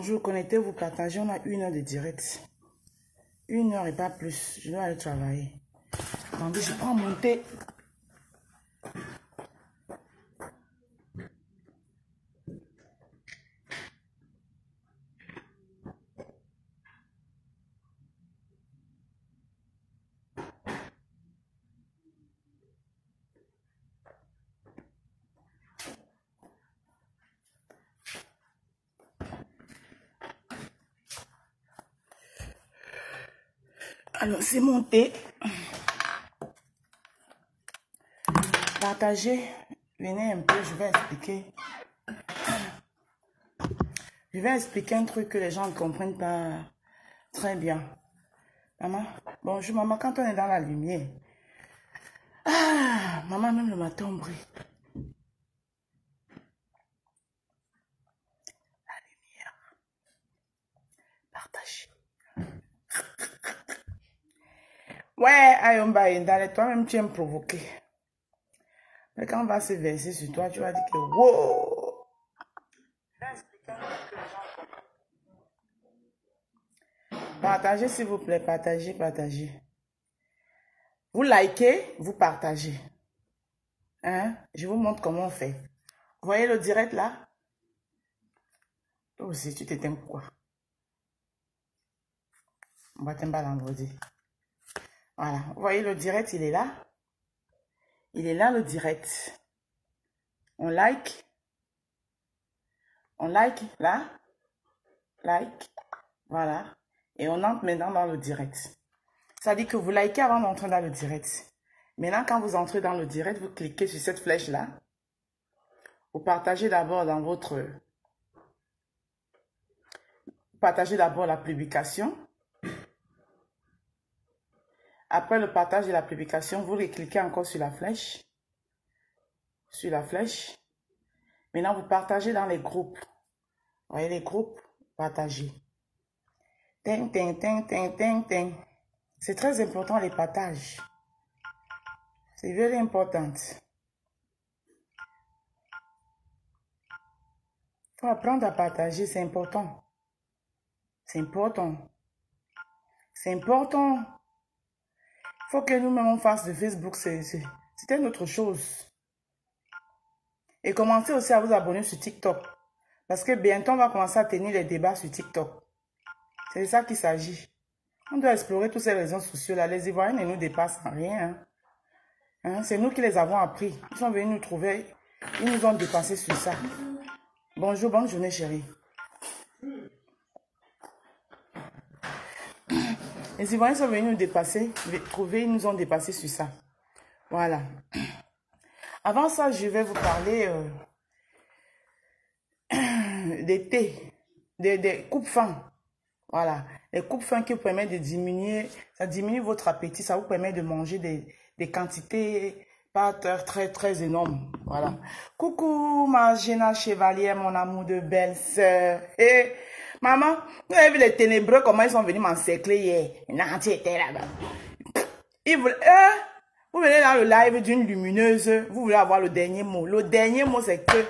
Bonjour, connectez-vous, partagez. On a 1 heure de direct. 1 heure et pas plus. Je dois aller travailler. Donc, je prends mon thé. Alors, c'est mon thé. Partagez. Venez un peu, je vais expliquer. Je vais expliquer un truc que les gens ne comprennent pas très bien. Maman, bonjour maman, quand on est dans la lumière. Ah, maman, même le matin, on brille. La lumière. Partagez. Ouais, Ayomba Indale, toi-même tu aimes provoquer. Mais quand on va se verser sur toi, tu vas dire que wow! Partagez s'il vous plaît, partagez, partagez. Vous likez, vous partagez. Hein? Je vous montre comment on fait. Vous voyez le direct là? Toi aussi, tu t'éteins pourquoi? On va t'emballer vendredi. Voilà, vous voyez le direct, il est là. Il est là le direct. On like. On like là. Like. Voilà. Et on entre maintenant dans le direct. Ça dit que vous likez avant d'entrer dans le direct. Maintenant, quand vous entrez dans le direct, vous cliquez sur cette flèche-là. Vous partagez d'abord dans votre... Vous partagez d'abord la publication. Après le partage de la publication, vous cliquez encore sur la flèche. Sur la flèche. Maintenant, vous partagez dans les groupes. Vous voyez les groupes? Partagez. Ting, ting, ting, ting, ting, ting. C'est très important les partages. C'est very important. Il faut apprendre à partager, c'est important. C'est important. C'est important. Il faut que nous-mêmes on fasse de Facebook, c'est une autre chose. Et commencez aussi à vous abonner sur TikTok. Parce que bientôt on va commencer à tenir les débats sur TikTok. C'est de ça qu'il s'agit. On doit explorer tous ces réseaux sociaux-là. Les Ivoiriens ne nous dépassent en rien. Hein? C'est nous qui les avons appris. Ils sont venus nous trouver. Ils nous ont dépassé sur ça. Bonjour, bonne journée chérie. Les Ivoiriens sont venus nous dépasser, trouver, ils nous ont dépassé sur ça. Voilà. Avant ça, je vais vous parler des thés, des coupes-fins. Voilà. Les coupes-fins qui vous permettent de diminuer, ça diminue votre appétit, ça vous permet de manger des quantités pas très, très énormes. Voilà. Coucou, ma Géna Chevalier, mon amour de belle-sœur. Et maman, vous avez vu les ténébreux, comment ils sont venus m'encercler hier. Non, tu étais là-bas. Ils voulaient, vous venez dans le live d'une lumineuse, vous voulez avoir le dernier mot. Le dernier mot, c'est que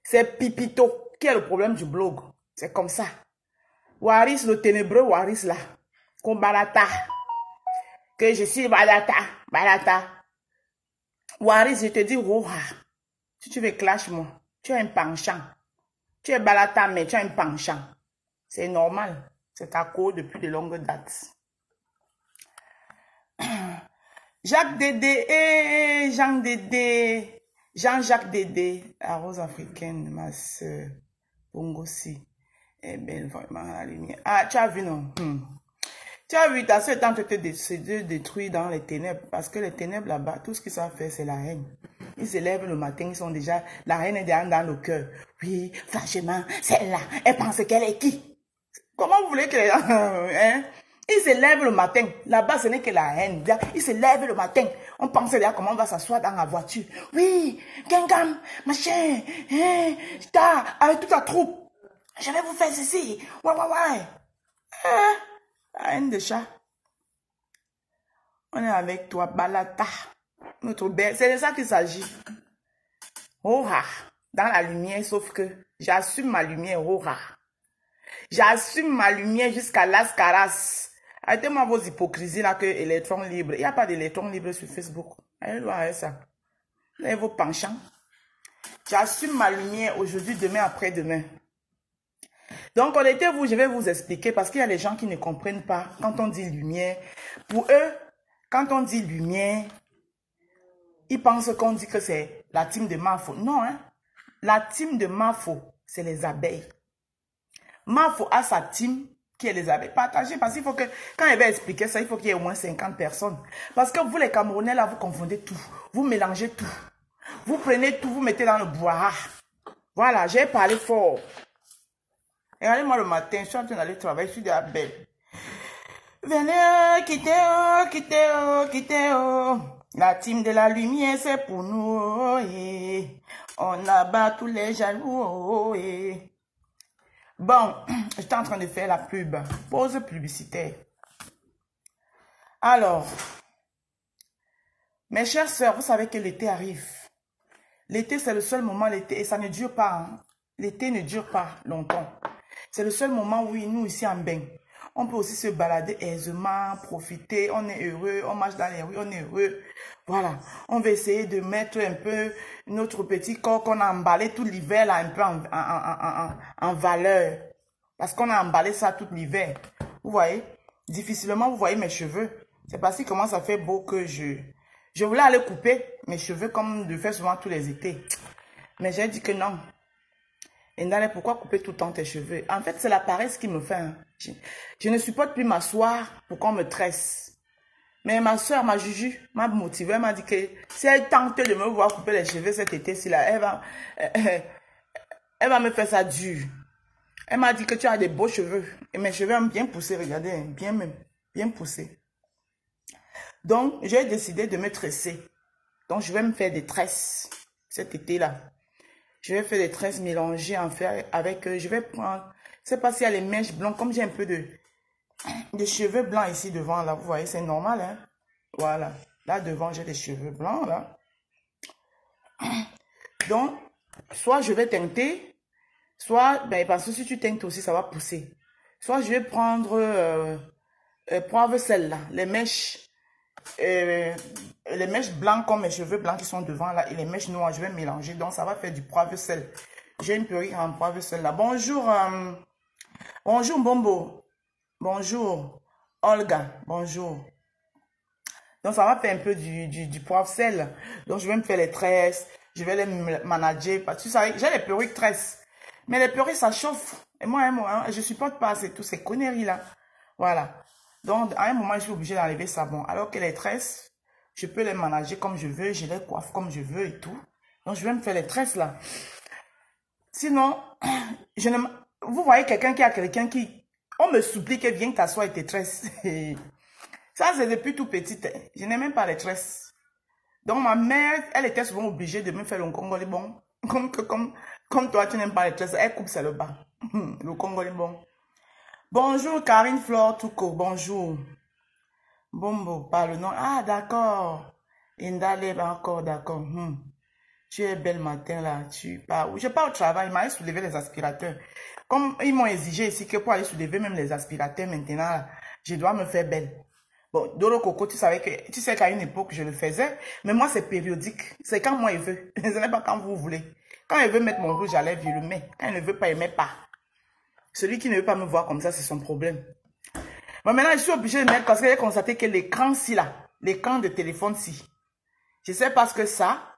c'est Pipito qui est le problème du blog. C'est comme ça. Waris, le ténébreux Waris là. Comme Balata. Que je suis Balata. Balata. Waris, je te dis, Roha. Si tu veux clash-moi, tu as un penchant. Tu es Balata, mais tu as un penchant. C'est normal. C'est ta cause depuis de longues dates. Jacques Dédé, Jean Dédé, Jean-Jacques Dédé, la rose africaine, ma soeur, Bongosi, est belle vraiment à la lumière. Ah, tu as vu, non? Tu as vu, ta soeur est en train de te détruire dans les ténèbres, parce que les ténèbres là-bas, tout ce qu'ils savent faire, c'est la haine. Ils se lèvent le matin, ils sont déjà, la haine est déjà dans le cœur. Oui, franchement, celle-là, elle pense qu'elle est qui? Comment vous voulez que les gens, hein? Ils se lèvent le matin. Là-bas, ce n'est que la haine. Ils se lèvent le matin. On pense déjà comment on va s'asseoir dans la voiture. Oui, Gengam, machin, hein, avec toute la troupe. Je vais vous faire ceci. Ouais, ouais, ouais. La haine de chat. On est avec toi, Balata. Notre belle. C'est de ça qu'il s'agit. Oh, dans la lumière, sauf que j'assume ma lumière. Oh, J'assume ma lumière jusqu'à Las Caras. Arrêtez-moi vos hypocrisies là que électrons libres. Il n'y a pas d'électrons libres sur Facebook. Allez voir avec ça. Vous avez vos penchants. J'assume ma lumière aujourd'hui, demain, après-demain. Donc, connectez-vous, je vais vous expliquer parce qu'il y a des gens qui ne comprennent pas quand on dit lumière. Pour eux, quand on dit lumière, ils pensent qu'on dit que c'est la team de Mafo. Non, hein. La team de Mafo, c'est les abeilles. Mafo a sa team qui est les abeilles. Partagez parce qu'il faut que, quand elle va expliquer ça, il faut qu'il y ait au moins 50 personnes. Parce que vous, les Camerounais, là, vous confondez tout. Vous mélangez tout. Vous prenez tout, vous mettez dans le bois. Voilà, j'ai parlé fort. Regardez-moi le matin, je suis en train d'aller travailler, je suis de la belle. Venez, quittez, quittez, quittez. La team de la lumière, c'est pour nous. On abat tous les jaloux. Bon, j'étais en train de faire la pub. Pause publicitaire. Alors, mes chères sœurs, vous savez que l'été arrive. L'été, c'est le seul moment, l'été, et ça ne dure pas. Hein. L'été ne dure pas longtemps. C'est le seul moment où nous, ici en Bain, on peut aussi se balader aisément, profiter, on est heureux, on marche dans les rues, on est heureux. Voilà, on va essayer de mettre un peu notre petit corps qu'on a emballé tout l'hiver, là, un peu en valeur. Parce qu'on a emballé ça tout l'hiver. Vous voyez, difficilement, vous voyez mes cheveux. C'est parce qu'il commence à faire beau que je voulais aller couper mes cheveux comme je le fais souvent tous les étés. Mais j'ai dit que non. Et Ndale, pourquoi couper tout le temps tes cheveux? En fait, c'est la paresse qui me fait. Hein. Je ne supporte plus m'asseoir pour qu'on me tresse. Mais ma soeur, ma Juju, m'a motivée. Elle m'a dit que si elle tente de me voir couper les cheveux cet été-ci, là, elle va me faire ça dur. Elle m'a dit que tu as des beaux cheveux. Et mes cheveux ont bien poussé, regardez, bien même, bien poussé. Donc, j'ai décidé de me tresser. Donc, je vais me faire des tresses cet été-là. Je vais faire des tresses mélangées en fait avec, je vais prendre, je sais pas s'il y a les mèches blanches, comme j'ai un peu de cheveux blancs ici devant, là, vous voyez, c'est normal, hein. Voilà, là devant, j'ai des cheveux blancs, là. Donc, soit je vais teinter, soit, ben, parce que si tu teintes aussi, ça va pousser. Soit je vais prendre, poivre sel, là, les mèches blancs comme mes cheveux blancs qui sont devant là et les mèches noires, je vais mélanger. Donc, ça va faire du poivre sel. J'ai une perruque en poivre sel là. Bonjour, bonjour Bombo. Bonjour, Olga. Bonjour. Donc, ça va faire un peu du poivre sel. Donc, je vais me faire les tresses. Je vais les manager. Parce que tu sais, j'ai les perruques tresses. Mais les perruques, ça chauffe. Et moi, hein, je supporte pas toutes ces conneries là. Voilà. Donc, à un moment, je suis obligée d'enlever ça. Bon, alors que les tresses, je peux les manager comme je veux. Je les coiffe comme je veux et tout. Donc, je vais me faire les tresses là. Sinon, vous voyez quelqu'un qui a quelqu'un qui... On me supplie que viens t'asseoir et tes tresses. Ça, c'est depuis tout petit. Je n'ai même pas les tresses. Donc, ma mère, elle était souvent obligée de me faire le congolais bon. Comme toi, tu n'aimes pas les tresses. Elle coupe, c'est le bas. Le congolais bon. Bonjour Karine Flore Touko, bonjour. Bombo, par le nom. Ah, d'accord. Indale, encore, d'accord. Tu es belle matin là. Tu pars. Je pars au travail, il m'a soulevé les aspirateurs. Comme ils m'ont exigé ici que pour aller soulever même les aspirateurs maintenant, là, je dois me faire belle. Bon, Doro Coco, tu sais qu'à une époque, je le faisais, mais moi, c'est périodique. C'est quand moi, il veut. Ce n'est pas quand vous voulez. Quand il veut mettre mon rouge à lèvres, je le mets. Quand il ne veut pas, il ne met pas. Celui qui ne veut pas me voir comme ça, c'est son problème. Mais maintenant, je suis obligée de mettre parce que j'ai constaté que l'écran-ci, là, l'écran de téléphone-ci, je ne sais pas ce que ça,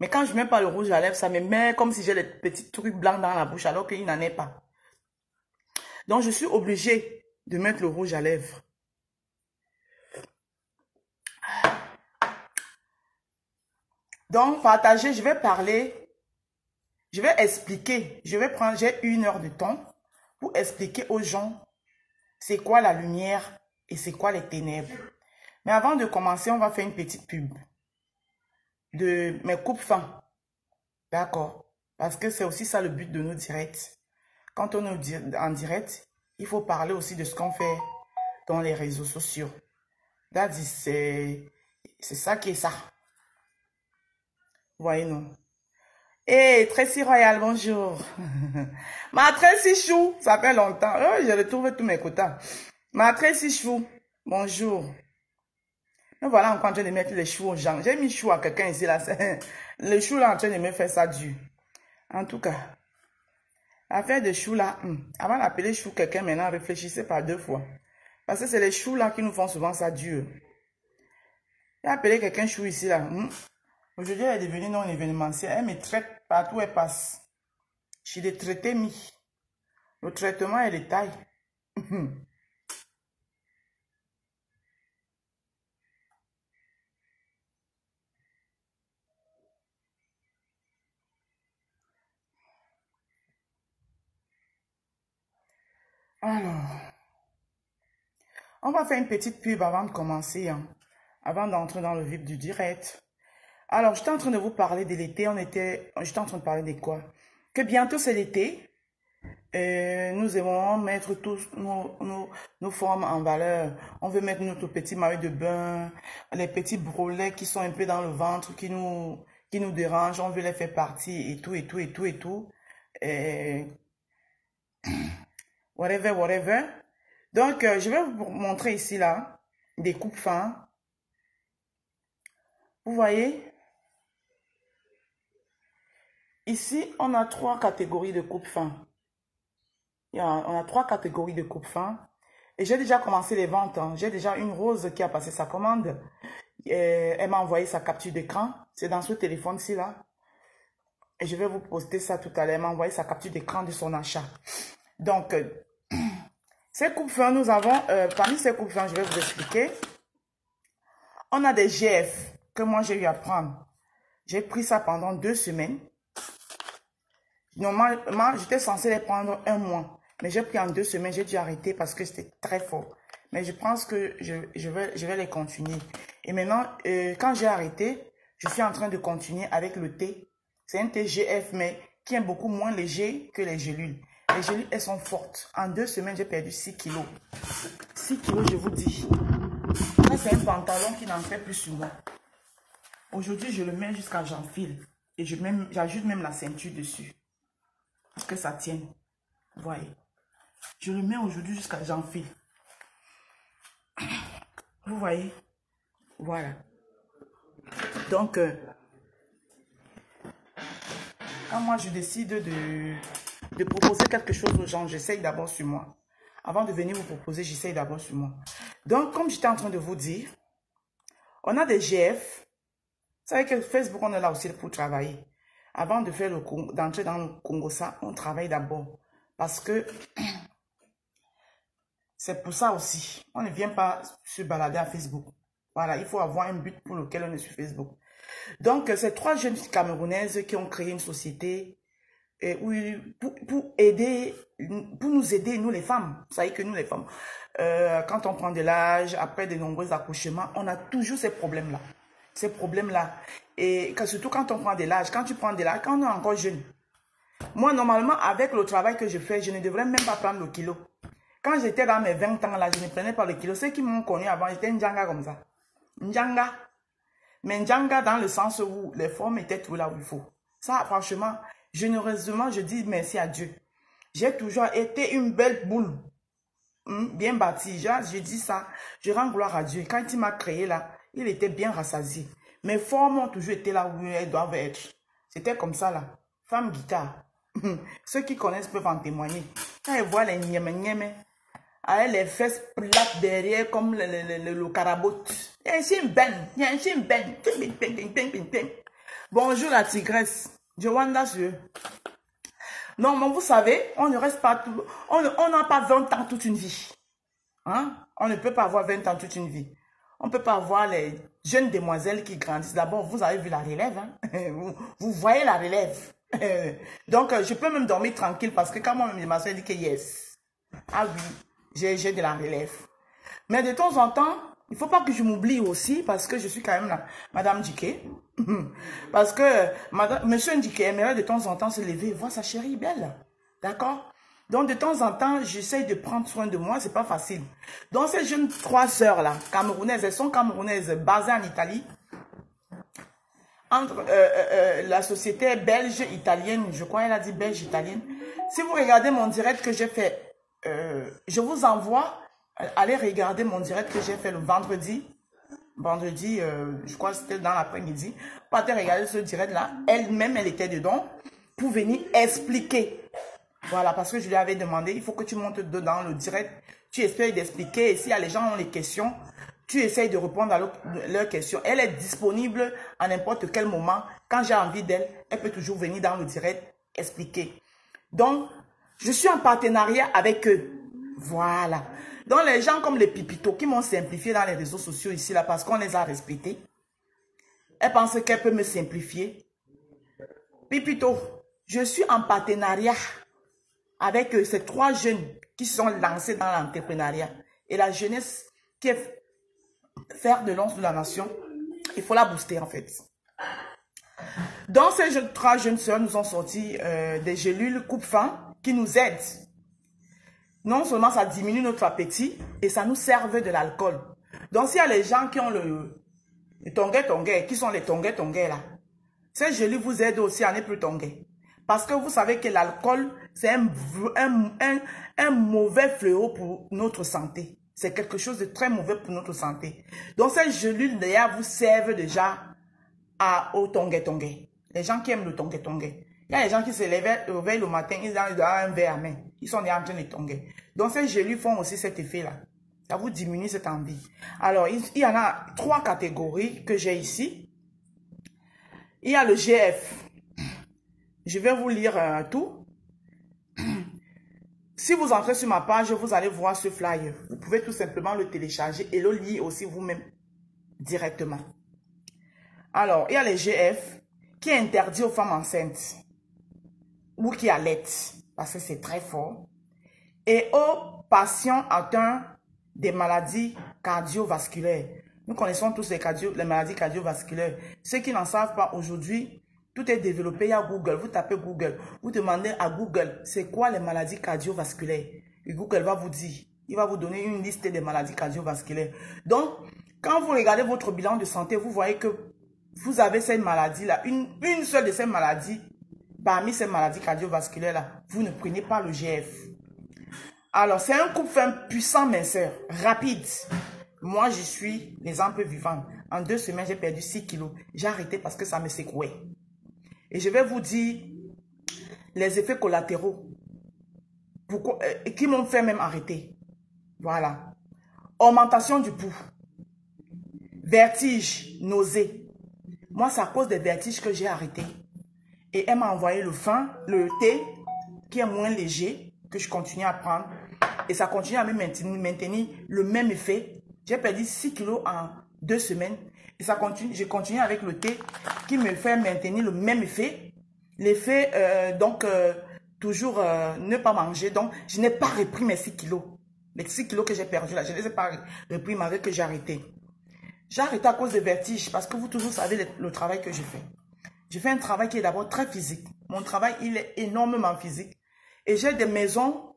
mais quand je ne mets pas le rouge à lèvres, ça me met comme si j'ai des petits trucs blancs dans la bouche alors qu'il n'en est pas. Donc, je suis obligée de mettre le rouge à lèvres. Donc, partagez, je vais parler, je vais expliquer, j'ai 1 heure de temps pour expliquer aux gens c'est quoi la lumière et c'est quoi les ténèbres. Mais avant de commencer, on va faire une petite pub de mes coupes fins. D'accord? Parce que c'est aussi ça le but de nos directs. Quand on est en direct, il faut parler aussi de ce qu'on fait dans les réseaux sociaux. C'est ça qui est ça. Vous voyez, non? Hey, Tracy Royal, bonjour. Ma Tracy Chou, ça fait longtemps. Oh, j'ai retrouvé tous mes quotas. Ma Tracy Chou, bonjour. Me voilà encore en train de mettre les choux aux gens. J'ai mis chou à quelqu'un ici, là. Le chou, là, en train de me faire ça dur. En tout cas, l'affaire de chou, là, avant d'appeler chou quelqu'un, maintenant, réfléchissez par 2 fois. Parce que c'est les choux, là, qui nous font souvent ça dur. J'ai appelé quelqu'un chou ici, là. Aujourd'hui, elle est devenue non événementielle. Elle me traite partout où elle passe. Je suis des traités mis. Le traitement est les tailles. Alors, on va faire une petite pub avant de commencer, hein, avant d'entrer dans le vif du direct. Alors, j'étais en train de vous parler de l'été. J'étais en train de parler de quoi? Que bientôt c'est l'été. Nous aimons mettre tous nos formes en valeur. On veut mettre notre petit maillot de bain, les petits brûlets qui sont un peu dans le ventre, qui nous dérangent. On veut les faire partir et tout, et tout, et tout, et tout. Whatever, whatever. Donc, je vais vous montrer ici, là, des coupes fins. Vous voyez? Ici, on a 3 catégories de coupes fins. On a 3 catégories de coupes fins. Et j'ai déjà commencé les ventes. Hein. J'ai déjà une rose qui a passé sa commande. Elle m'a envoyé sa capture d'écran. C'est dans ce téléphone-ci, là. Et je vais vous poster ça tout à l'heure. Elle m'a envoyé sa capture d'écran de son achat. Donc, ces coupes fins, nous avons, parmi ces coupes fins, je vais vous expliquer. On a des GF que moi j'ai eu à prendre. J'ai pris ça pendant 2 semaines. Normalement, j'étais censée les prendre 1 mois. Mais j'ai pris en 2 semaines, j'ai dû arrêter parce que c'était très fort. Mais je pense que je vais les continuer. Et maintenant, quand j'ai arrêté, je suis en train de continuer avec le thé. C'est un thé GF, mais qui est beaucoup moins léger que les gélules. Les gélules, elles sont fortes. En 2 semaines, j'ai perdu 6 kilos. 6 kilos, je vous dis. Ça, c'est un pantalon qui n'en fait plus sur moi. Aujourd'hui, je le mets jusqu'à j'enfile. Et j'ajoute même la ceinture dessus. Pour que ça tienne. Vous voyez. Je le mets aujourd'hui jusqu'à j'enfile. Vous voyez. Voilà. Donc, quand moi je décide de proposer quelque chose aux gens, j'essaye d'abord sur moi. Avant de venir vous proposer, j'essaye d'abord sur moi. Donc, comme j'étais en train de vous dire, on a des GF. Vous savez que Facebook, on est là aussi pour travailler. Avant de faire d'entrer dans le Congo, ça, on travaille d'abord. Parce que c'est pour ça aussi. On ne vient pas se balader à Facebook. Voilà, il faut avoir un but pour lequel on est sur Facebook. Donc, c'est 3 jeunes Camerounaises qui ont créé une société pour nous aider, nous les femmes. Vous savez que nous les femmes, quand on prend de l'âge, après de nombreux accouchements, on a toujours ces problèmes-là. Ces problèmes-là. Et surtout quand on prend de l'âge, quand tu prends de l'âge, quand on est encore jeune. Moi, normalement, avec le travail que je fais, je ne devrais même pas prendre le kilo. Quand j'étais dans mes 20 ans, là, je ne prenais pas le kilo. Ceux qui m'ont connu avant, j'étais une Njanga comme ça. Njanga. Mais Njanga dans le sens où les formes étaient tout là où il faut. Ça, franchement, généreusement, je dis merci à Dieu. J'ai toujours été une belle boule. Bien bâtie. Je dis ça. Je rends gloire à Dieu. Quand il m'a créé là, il était bien rassasié. Mes formes ont toujours été là où elles doivent être. C'était comme ça là. Femme guitare. Ceux qui connaissent peuvent en témoigner. Quand ils voient les nième, avec les fesses plates derrière comme le carabot. Bonjour la tigresse. Joanda sur. Non, mais vous savez, on ne reste pas tout. On n'a pas 20 ans toute une vie. Hein? On ne peut pas avoir 20 ans toute une vie. On ne peut pas avoir les jeunes demoiselles qui grandissent. D'abord, vous avez vu la relève. Hein? Vous voyez la relève. Donc, je peux même dormir tranquille parce que quand moi-même, ma soeur dit que yes. Ah oui, j'ai de la relève. Mais de temps en temps, il ne faut pas que je m'oublie aussi parce que je suis quand même la Madame Dike. Parce que Monsieur Dike aimerait de temps en temps se lever et voir sa chérie belle. D'accord? Donc, de temps en temps, j'essaye de prendre soin de moi. C'est pas facile. Donc, ces jeunes 3 sœurs-là, camerounaises, elles sont camerounaises basées en Italie. entre la société belge-italienne, je crois qu'elle a dit belge-italienne. Si vous regardez mon direct que j'ai fait, je vous envoie, allez regarder mon direct que j'ai fait le vendredi. Vendredi, je crois que c'était dans l'après-midi. Vous pouvez regarder ce direct-là. Elle-même, elle était dedans pour venir expliquer. Voilà, parce que je lui avais demandé, il faut que tu montes dedans le direct. Tu essayes d'expliquer. Et s'il y a les gens ont les questions, tu essayes de répondre à leurs questions. Elle est disponible à n'importe quel moment. Quand j'ai envie d'elle, elle peut toujours venir dans le direct expliquer. Donc, je suis en partenariat avec eux. Voilà. Donc, les gens comme les pipitos qui m'ont simplifié dans les réseaux sociaux ici, là, parce qu'on les a respectés, elle pense qu'elle peut me simplifier. Pipito, je suis en partenariat avec ces 3 jeunes qui sont lancés dans l'entrepreneuriat. Et la jeunesse qui est fer de lance de la nation, il faut la booster en fait. Donc, ces 3 jeunes sœurs nous ont sorti des gélules coupe-faim qui nous aident. Non seulement ça diminue notre appétit et ça nous sert de l'alcool. Donc, s'il y a les gens qui ont le tongue, qui sont les tongue là, ces gélules vous aident aussi à ne plus tonguer. Parce que vous savez que l'alcool, c'est un mauvais fléau pour notre santé. C'est quelque chose de très mauvais pour notre santé. Donc, ces gélules, d'ailleurs, vous servent déjà au tongue. Les gens qui aiment le tongue. Il y a des gens qui se réveillent le matin, ils ont un verre à main. Ils sont déjà en train de tonguer. Donc, ces gélules font aussi cet effet-là. Ça vous diminue cette envie. Alors, il y en a 3 catégories que j'ai ici. Il y a le GF. Je vais vous lire tout. Si vous entrez sur ma page, vous allez voir ce flyer. Vous pouvez tout simplement le télécharger et le lire aussi vous-même directement. Alors, il y a les GF qui est interdit aux femmes enceintes ou qui allaitent parce que c'est très fort. Et aux patients atteints des maladies cardiovasculaires. Nous connaissons tous les maladies cardiovasculaires. Ceux qui n'en savent pas aujourd'hui, tout est développé. Il y a Google. Vous tapez Google. Vous demandez à Google, c'est quoi les maladies cardiovasculaires? Et Google va vous dire. Il va vous donner une liste des maladies cardiovasculaires. Donc, quand vous regardez votre bilan de santé, vous voyez que vous avez cette maladie-là. Une seule de ces maladies, parmi ces maladies cardiovasculaires-là, vous ne prenez pas le GF. Alors, c'est un coupe-faim puissant minceur, rapide. Moi, je suis l'exemple vivant. En 2 semaines, j'ai perdu 6 kilos. J'ai arrêté parce que ça me secouait. Et je vais vous dire les effets collatéraux qui m'ont fait même arrêter. Voilà. Augmentation du pouls. Vertige, nausée. Moi, c'est à cause des vertiges que j'ai arrêté. Et elle m'a envoyé le thé, qui est moins léger, que je continue à prendre. Et ça continue à me maintenir le même effet. J'ai perdu 6 kilos en 2 semaines. Et ça continue, je continue avec le thé qui me fait maintenir le même effet. L'effet, toujours ne pas manger. Donc, je n'ai pas repris mes 6 kilos. Les 6 kilos que j'ai perdus là, je ne les ai pas repris malgré que j'ai arrêté. J'ai arrêté à cause des vertiges parce que vous toujours savez le travail que je fais. Je fais un travail qui est d'abord très physique. Mon travail, il est énormément physique. Et j'ai des maisons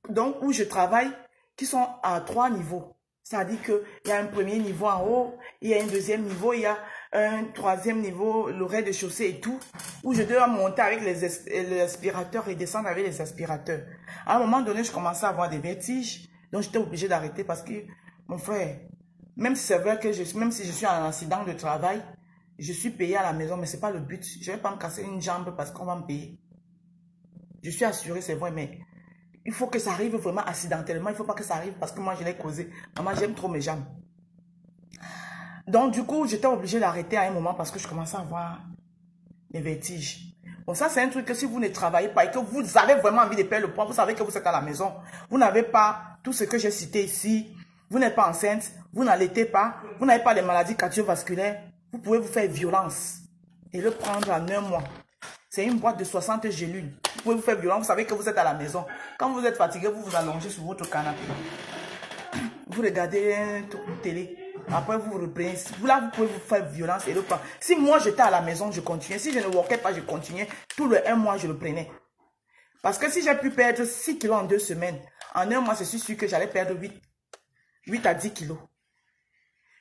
donc, où je travaille qui sont à 3 niveaux. C'est-à-dire qu'il y a un premier niveau en haut, il y a un deuxième niveau, il y a un 3e niveau, le rez-de-chaussée et tout, où je dois monter avec les aspirateurs et descendre avec les aspirateurs. À un moment donné, je commençais à avoir des vertiges, donc j'étais obligée d'arrêter parce que, mon frère, même si c'est vrai que même si je suis en accident de travail, je suis payée à la maison, mais ce n'est pas le but. Je ne vais pas me casser une jambe parce qu'on va me payer. Je suis assurée, c'est vrai, mais il faut que ça arrive vraiment accidentellement. Il ne faut pas que ça arrive parce que moi, je l'ai causé. Maman, j'aime trop mes jambes. Donc, du coup, j'étais obligée d'arrêter à un moment parce que je commençais à avoir des vertiges. Bon, ça, c'est un truc que si vous ne travaillez pas et que vous avez vraiment envie de perdre le poids, vous savez que vous êtes à la maison. Vous n'avez pas tout ce que j'ai cité ici. Vous n'êtes pas enceinte. Vous n'allaitez pas. Vous n'avez pas les maladies cardiovasculaires. Vous pouvez vous faire violence et le prendre en 1 mois. C'est une boîte de 60 gélules. Vous pouvez vous faire violence. Vous savez que vous êtes à la maison. Quand vous êtes fatigué, vous vous allongez sur votre canapé. Vous regardez un truc de télé. Après, vous reprenez. Là, vous pouvez vous faire violence et le prendre. Si moi, j'étais à la maison, je continuais. Si je ne workais pas, je continuais. Tout le 1 mois, je le prenais. Parce que si j'ai pu perdre 6 kilos en 2 semaines, en 1 mois, je suis sûr que j'allais perdre 8 à 10 kilos.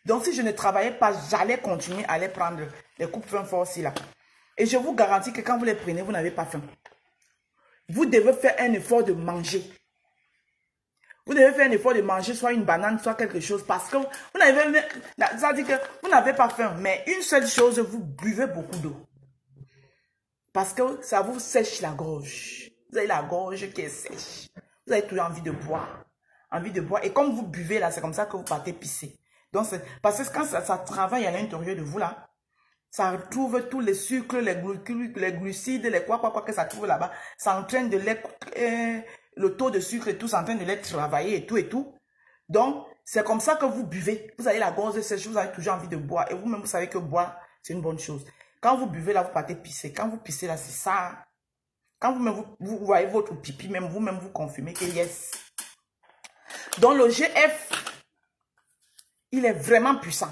Donc, si je ne travaillais pas, j'allais continuer à aller prendre les coupes faim force là. Et je vous garantis que quand vous les prenez, vous n'avez pas faim. Vous devez faire un effort de manger. Vous devez faire un effort de manger soit une banane, soit quelque chose. Parce que vous n'avez, ça dit que vous n'avez pas faim. Mais une seule chose, vous buvez beaucoup d'eau. Parce que ça vous sèche la gorge. Vous avez la gorge qui est sèche. Vous avez toujours envie de boire. Envie de boire. Et comme vous buvez là, c'est comme ça que vous partez pisser. Donc, parce que quand ça travaille à l'intérieur de vous là, ça retrouve tous les sucres, les glucides, les quoi que ça trouve là-bas. Ça entraîne de le taux de sucre et tout, ça entraîne de les travailler et tout et tout. Donc, c'est comme ça que vous buvez. Vous avez la gorge sèche, vous avez toujours envie de boire. Et vous-même, vous savez que boire, c'est une bonne chose. Quand vous buvez là, vous partez pisser. Quand vous pissez là, c'est ça. Quand vous voyez votre pipi, même vous-même, vous confirmez que yes. Donc, le GF, il est vraiment puissant.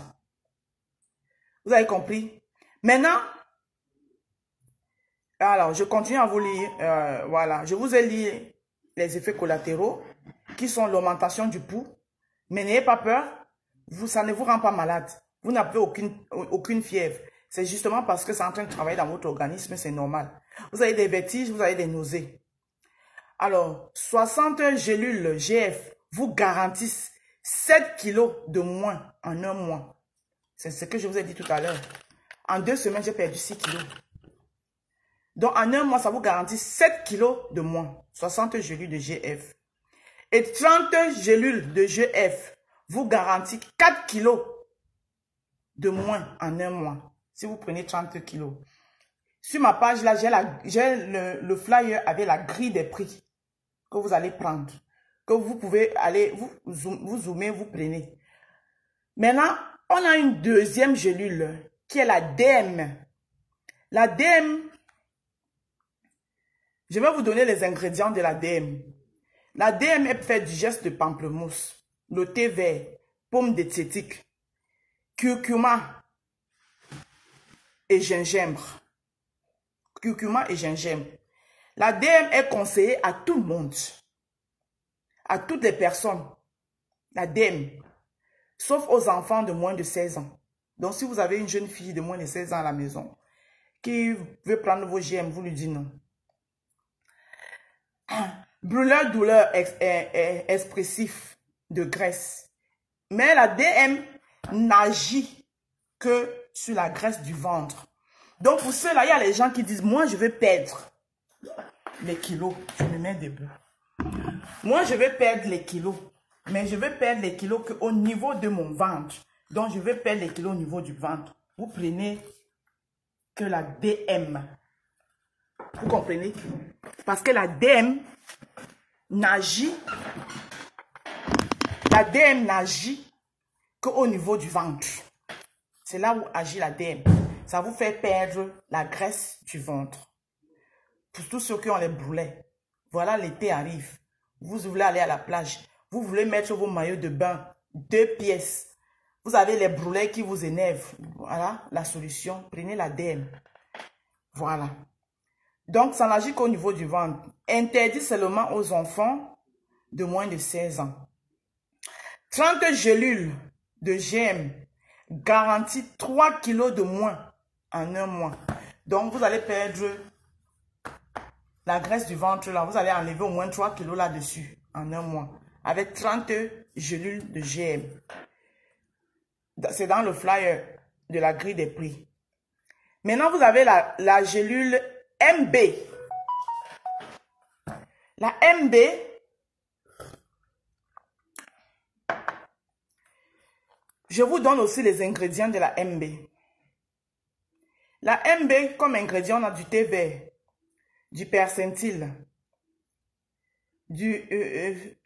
Vous avez compris? Maintenant, alors, je continue à vous lire. Voilà, je vous ai lu les effets collatéraux qui sont l'augmentation du pouls. Mais n'ayez pas peur, ça ne vous rend pas malade. Vous n'avez aucune fièvre. C'est justement parce que c'est en train de travailler dans votre organisme, c'est normal. Vous avez des vertiges, vous avez des nausées. Alors, 60 gélules GF vous garantissent 7 kilos de moins en un mois. C'est ce que je vous ai dit tout à l'heure. En 2 semaines, j'ai perdu 6 kilos. Donc, en un mois, ça vous garantit 7 kilos de moins. 60 gélules de GF. Et 30 gélules de GF vous garantit 4 kilos de moins en un mois. Si vous prenez 30 kilos. Sur ma page, là, j'ai le flyer avec la grille des prix que vous allez prendre. Que vous pouvez aller, vous zoomez, vous prenez. Maintenant, on a une deuxième gélule qui est la DM. La DM, je vais vous donner les ingrédients de la DM. La DM est faite du geste de pamplemousse, le thé vert, pomme d'éthétique, curcuma et gingembre. Curcuma et gingembre. La DM est conseillée à tout le monde, à toutes les personnes. La DM, sauf aux enfants de moins de 16 ans. Donc, si vous avez une jeune fille de moins de 16 ans à la maison qui veut prendre vos GM, vous lui dites non. Brûleur douleur expressif de graisse. Mais la DM n'agit que sur la graisse du ventre. Donc pour cela, il y a les gens qui disent, moi je vais perdre les kilos. Je me mets debout. Moi je vais perdre les kilos. Mais je vais perdre les kilos au niveau de mon ventre. Donc je vais perdre les kilos au niveau du ventre. Vous prenez que la DM. Vous comprenez? Parce que la DM n'agit qu'au niveau du ventre. C'est là où agit la DM. Ça vous fait perdre la graisse du ventre. Pour tous ceux qui ont les boulets. Voilà, l'été arrive. Vous voulez aller à la plage. Vous voulez mettre vos maillots de bain. 2 pièces. Vous avez les boulets qui vous énervent. Voilà la solution. Prenez la DM. Voilà. Donc, ça n'agit qu'au niveau du ventre. Interdit seulement aux enfants de moins de 16 ans. 30 gélules de GM garantit 3 kilos de moins en un mois. Donc, vous allez perdre la graisse du ventre là. Vous allez enlever au moins 3 kilos là-dessus en un mois. Avec 30 gélules de GM. C'est dans le flyer de la grille des prix. Maintenant, vous avez la gélule MB. La MB, je vous donne aussi les ingrédients de la MB. La MB, comme ingrédient, on a du thé vert, du percentil, du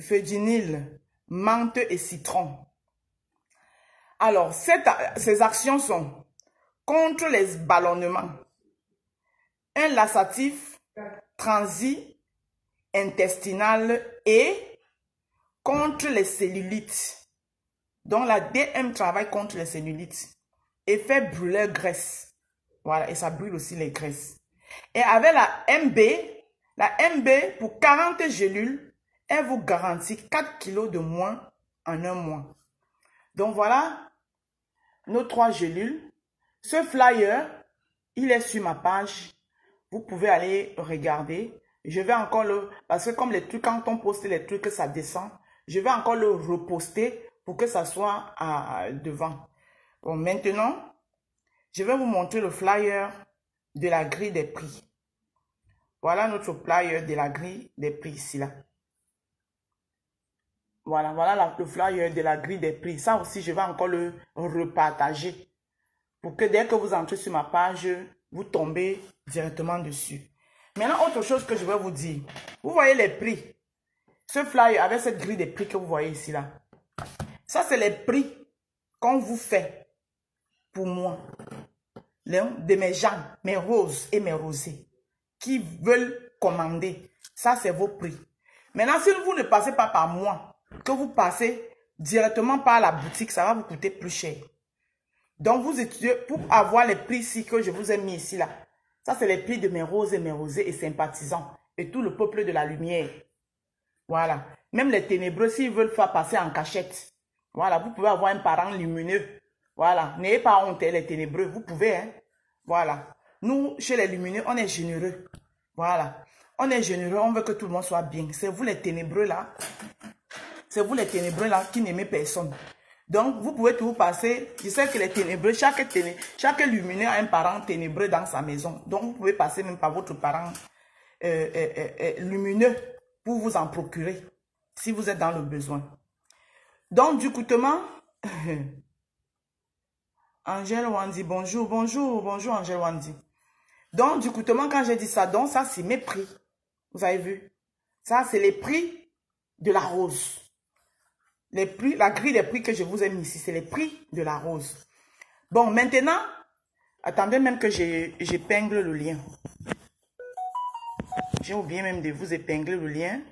feuillinil, menthe et citron. Alors, ces actions sont contre les ballonnements, un laxatif transit intestinal et contre les cellulites. Donc, la DM travaille contre les cellulites. Effet brûleur graisse. Voilà, et ça brûle aussi les graisses. Et avec la MB, pour 40 gélules, elle vous garantit 4 kilos de moins en un mois. Donc, voilà nos 3 gélules. Ce flyer, il est sur ma page. Vous pouvez aller regarder. Je vais encore le... Parce que comme les trucs, quand on poste les trucs, ça descend. Je vais encore le reposter pour que ça soit devant. Bon, maintenant, je vais vous montrer le flyer de la grille des prix. Voilà notre flyer de la grille des prix ici, là. Voilà, voilà le flyer de la grille des prix. Ça aussi, je vais encore le repartager pour que dès que vous entrez sur ma page, vous tombez directement dessus. Maintenant, autre chose que je vais vous dire. Vous voyez les prix. Ce flyer avec cette grille des prix que vous voyez ici, là. Ça, c'est les prix qu'on vous fait pour moi. De mes gens, mes roses et mes rosés qui veulent commander. Ça, c'est vos prix. Maintenant, si vous ne passez pas par moi, que vous passez directement par la boutique, ça va vous coûter plus cher. Donc, vous étudiez pour avoir les prix ici que je vous ai mis ici, là. Ça, c'est les prix de mes roses et mes rosés et sympathisants. Et tout le peuple de la lumière. Voilà. Même les ténébreux, s'ils veulent faire passer en cachette. Voilà. Vous pouvez avoir un parent lumineux. Voilà. N'ayez pas honte, les ténébreux. Vous pouvez, hein. Voilà. Nous, chez les lumineux, on est généreux. Voilà. On est généreux. On veut que tout le monde soit bien. C'est vous les ténébreux, là. C'est vous les ténébreux, là, qui n'aimez personne. Donc, vous pouvez toujours passer. Je sais que les ténébreux, chaque lumineux a un parent ténébreux dans sa maison. Donc, vous pouvez passer même par votre parent lumineux pour vous en procurer si vous êtes dans le besoin. Donc, du coutement, Angèle Wandi, bonjour, bonjour, bonjour Angèle Wandi. Donc, du coutement, quand j'ai dit ça, donc ça, c'est mes prix. Vous avez vu? Ça, c'est les prix de la rose. Les prix, la grille des prix que je vous ai mis ici, c'est les prix de la rose. Bon, maintenant, attendez même que j'épingle le lien. J'ai oublié même de vous épingler le lien.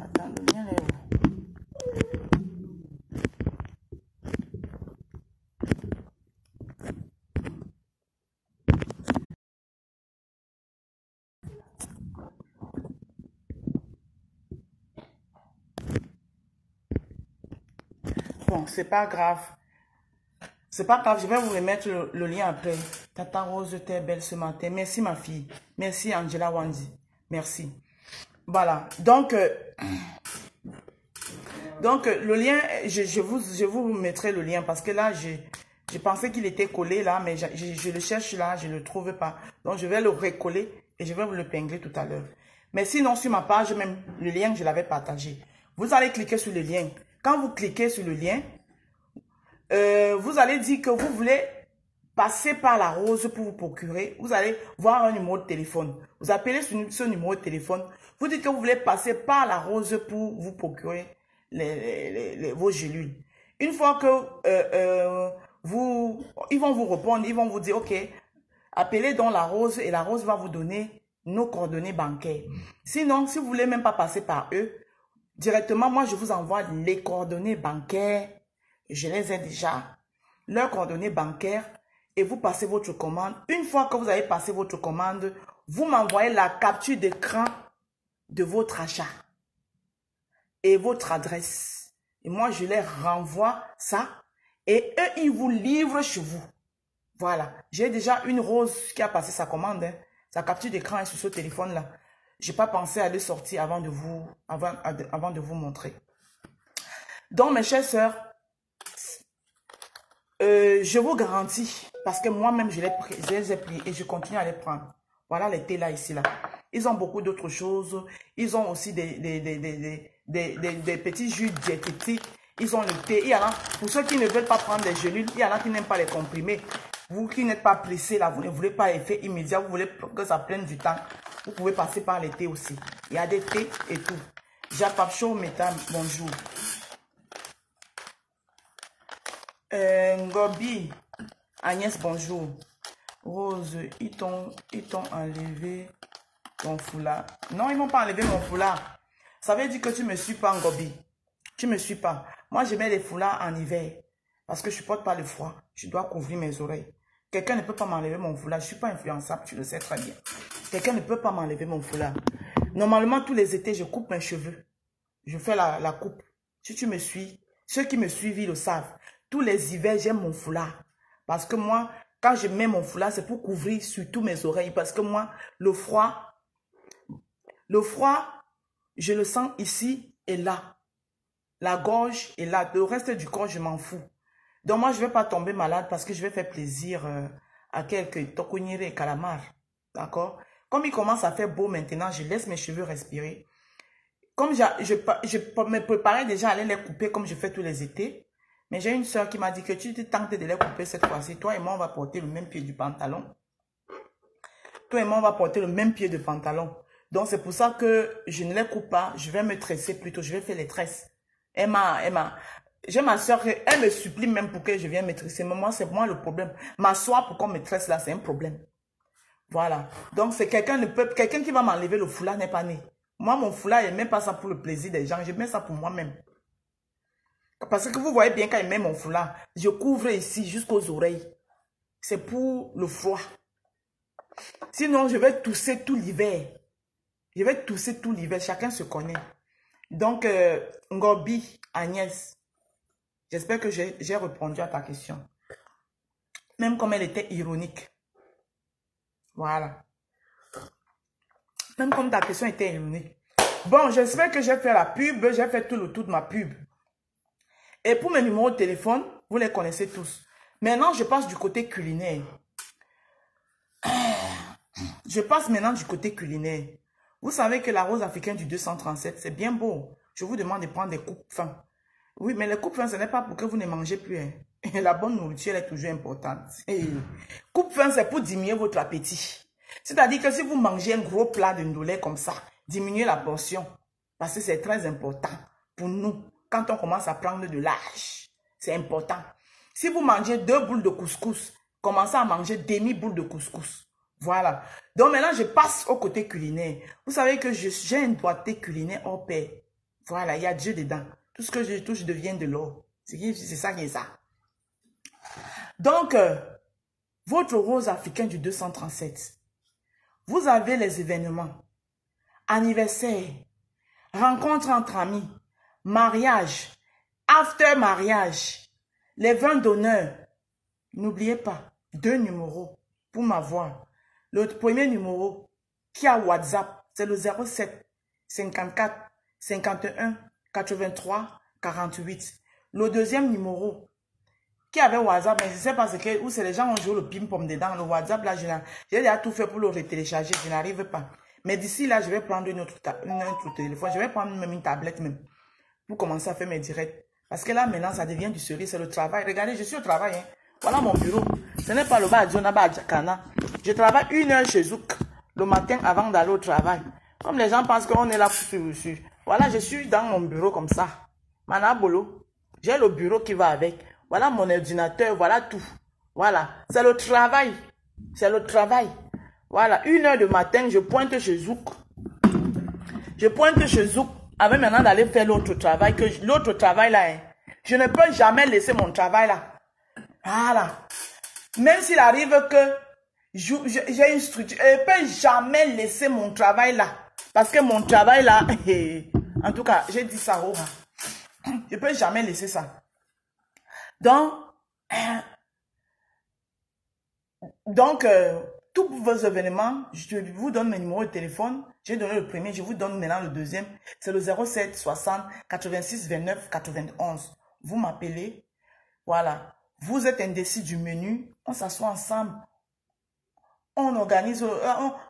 Attends, le lien est où? Bon, c'est pas grave. C'est pas grave, je vais vous remettre le lien après. Tata Rose, t'es belle ce matin. Merci ma fille. Merci Angela Wandi. Merci. Voilà. Donc le lien, je vous mettrai le lien parce que là, je pensais qu'il était collé là, mais je le cherche là, je ne le trouve pas. Donc, je vais le recoller et je vais vous le pingler tout à l'heure. Mais sinon, sur ma page, même le lien, je l'avais partagé. Vous allez cliquer sur le lien. Quand vous cliquez sur le lien, vous allez dire que vous voulez passer par la rose pour vous procurer. Vous allez voir un numéro de téléphone. Vous appelez ce numéro de téléphone. Vous dites que vous voulez passer par la rose pour vous procurer vos gélules. Une fois que ils vont vous répondre, ils vont vous dire, ok, appelez donc la rose et la rose va vous donner nos coordonnées bancaires. Sinon, si vous voulez même pas passer par eux, directement, moi, je vous envoie les coordonnées bancaires. Je les ai déjà. Leurs coordonnées bancaires et vous passez votre commande. Une fois que vous avez passé votre commande, vous m'envoyez la capture d'écran de votre achat et votre adresse. Et moi, je les renvoie ça et eux, ils vous livrent chez vous. Voilà. J'ai déjà une rose qui a passé sa commande. Hein. Sa capture d'écran est sur ce téléphone-là. Je n'ai pas pensé à le sortir avant de vous montrer. Donc, mes chères sœurs, je vous garantis, parce que moi-même, je les ai pris et je continue à les prendre. Voilà les thés là, ici, là. Ils ont beaucoup d'autres choses. Ils ont aussi des petits jus diététiques. Ils ont le thé. Il y en a, pour ceux qui ne veulent pas prendre des gélules, il y en a qui n'aiment pas les comprimés. Vous qui n'êtes pas pressé, là, vous ne voulez pas effet immédiat, vous voulez que ça prenne du temps. Vous pouvez passer par les thés aussi. Il y a des thés et tout. Japap Show, Mesdames, bonjour. Ngobi, Agnès, bonjour. Rose, ils t'ont enlevé ton foulard. Non, ils m'ont pas enlevé mon foulard. Ça veut dire que tu me suis pas, Ngobi. Tu me suis pas. Moi, je mets les foulards en hiver. Parce que je ne supporte pas le froid. Je dois couvrir mes oreilles. Quelqu'un ne peut pas m'enlever mon foulard. Je ne suis pas influençable, tu le sais très bien. Quelqu'un ne peut pas m'enlever mon foulard. Normalement, tous les étés, je coupe mes cheveux. Je fais la coupe. Si tu me suis, ceux qui me suivent, ils le savent. Tous les hivers, j'aime mon foulard. Parce que moi, quand je mets mon foulard, c'est pour couvrir surtout mes oreilles. Parce que moi, le froid, je le sens ici et là. La gorge et là. Le reste du corps, je m'en fous. Donc moi, je ne vais pas tomber malade parce que je vais faire plaisir à quelques tokonyere et calamars. D'accord? Comme il commence à faire beau maintenant, je laisse mes cheveux respirer. Comme je me préparais déjà à aller les couper comme je fais tous les étés. Mais j'ai une soeur qui m'a dit que tu te tentes de les couper cette fois-ci. Toi et moi, on va porter le même pied du pantalon. Toi et moi, on va porter le même pied de pantalon. Donc, c'est pour ça que je ne les coupe pas. Je vais me tresser plutôt. Je vais faire les tresses. J'ai ma soeur, elle me supplie même pour que je vienne me tresser. Mais moi, c'est moi le problème. M'asseoir pour qu'on me tresse là, c'est un problème. Voilà. Donc, c'est quelqu'un qui va m'enlever le foulard n'est pas né. Moi, mon foulard, je ne mets pas ça pour le plaisir des gens. Je mets ça pour moi-même. Parce que vous voyez bien quand il met mon foulard, je couvre ici jusqu'aux oreilles. C'est pour le froid. Sinon, je vais tousser tout l'hiver. Je vais tousser tout l'hiver. Chacun se connaît. Donc, Ngobi, Agnès, j'espère que j'ai répondu à ta question. Même comme elle était ironique. Voilà. Même comme ta question était ironique. Bon, j'espère que j'ai fait la pub. J'ai fait tout le tour de ma pub. Et pour mes numéros de téléphone, vous les connaissez tous. Maintenant, je passe du côté culinaire. Je passe maintenant du côté culinaire. Vous savez que la rose africaine du 237, c'est bien beau. Je vous demande de prendre des coupes fins. Oui, mais les coupes fins, ce n'est pas pour que vous ne mangez plus. Hein. La bonne nourriture elle est toujours importante. Coupe fin, c'est pour diminuer votre appétit. C'est-à-dire que si vous mangez un gros plat de ndolé comme ça, diminuez la portion. Parce que c'est très important pour nous. Quand on commence à prendre de l'âge, c'est important. Si vous mangez 2 boules de couscous, commencez à manger demi-boule de couscous. Voilà. Donc maintenant, je passe au côté culinaire. Vous savez que j'ai une boîte culinaire hors pair. Voilà, il y a Dieu dedans. Tout ce que je touche devient de l'or. C'est ça qui est ça. Donc, votre rose africaine du 237. Vous avez les événements. Anniversaire, rencontre entre amis, mariage, after mariage, les vins d'honneur. N'oubliez pas, 2 numéros pour m'avoir. Le premier numéro qui a WhatsApp, c'est le 07 54 51 83 48. Le deuxième numéro qui avait WhatsApp, mais je ne sais pas ce que, où c'est les gens ont joué le ping-pong dedans. Le WhatsApp, là, j'ai déjà tout fait pour le retélécharger, je n'arrive pas. Mais d'ici là, je vais prendre une autre téléphone, je vais prendre même une tablette même, pour commencer à faire mes directs. Parce que là, maintenant, ça devient du sérieux, c'est le travail. Regardez, je suis au travail, hein. Voilà mon bureau. Ce n'est pas le bas à Jakana. Je travaille 1 heure chez Zouk le matin avant d'aller au travail. Comme les gens pensent qu'on est là pour sur. Voilà, je suis dans mon bureau comme ça. Manabolo. J'ai le bureau qui va avec. Voilà mon ordinateur, voilà tout. Voilà, c'est le travail. C'est le travail. Voilà, 1 heure du matin, je pointe chez Zouk. Je pointe chez Zouk avant maintenant d'aller faire l'autre travail. L'autre travail là, hein, je ne peux jamais laisser mon travail là. Voilà. Même s'il arrive que j'ai une structure, je ne peux jamais laisser mon travail là. Parce que mon travail là, en tout cas, j'ai dit ça. Je ne peux jamais laisser ça. Donc, tous vos événements, je vous donne mes numéros de téléphone. J'ai donné le premier, je vous donne maintenant le deuxième. C'est le 07 60 86 29 91. Vous m'appelez. Voilà. Vous êtes indécis du menu. On s'assoit ensemble. On organise,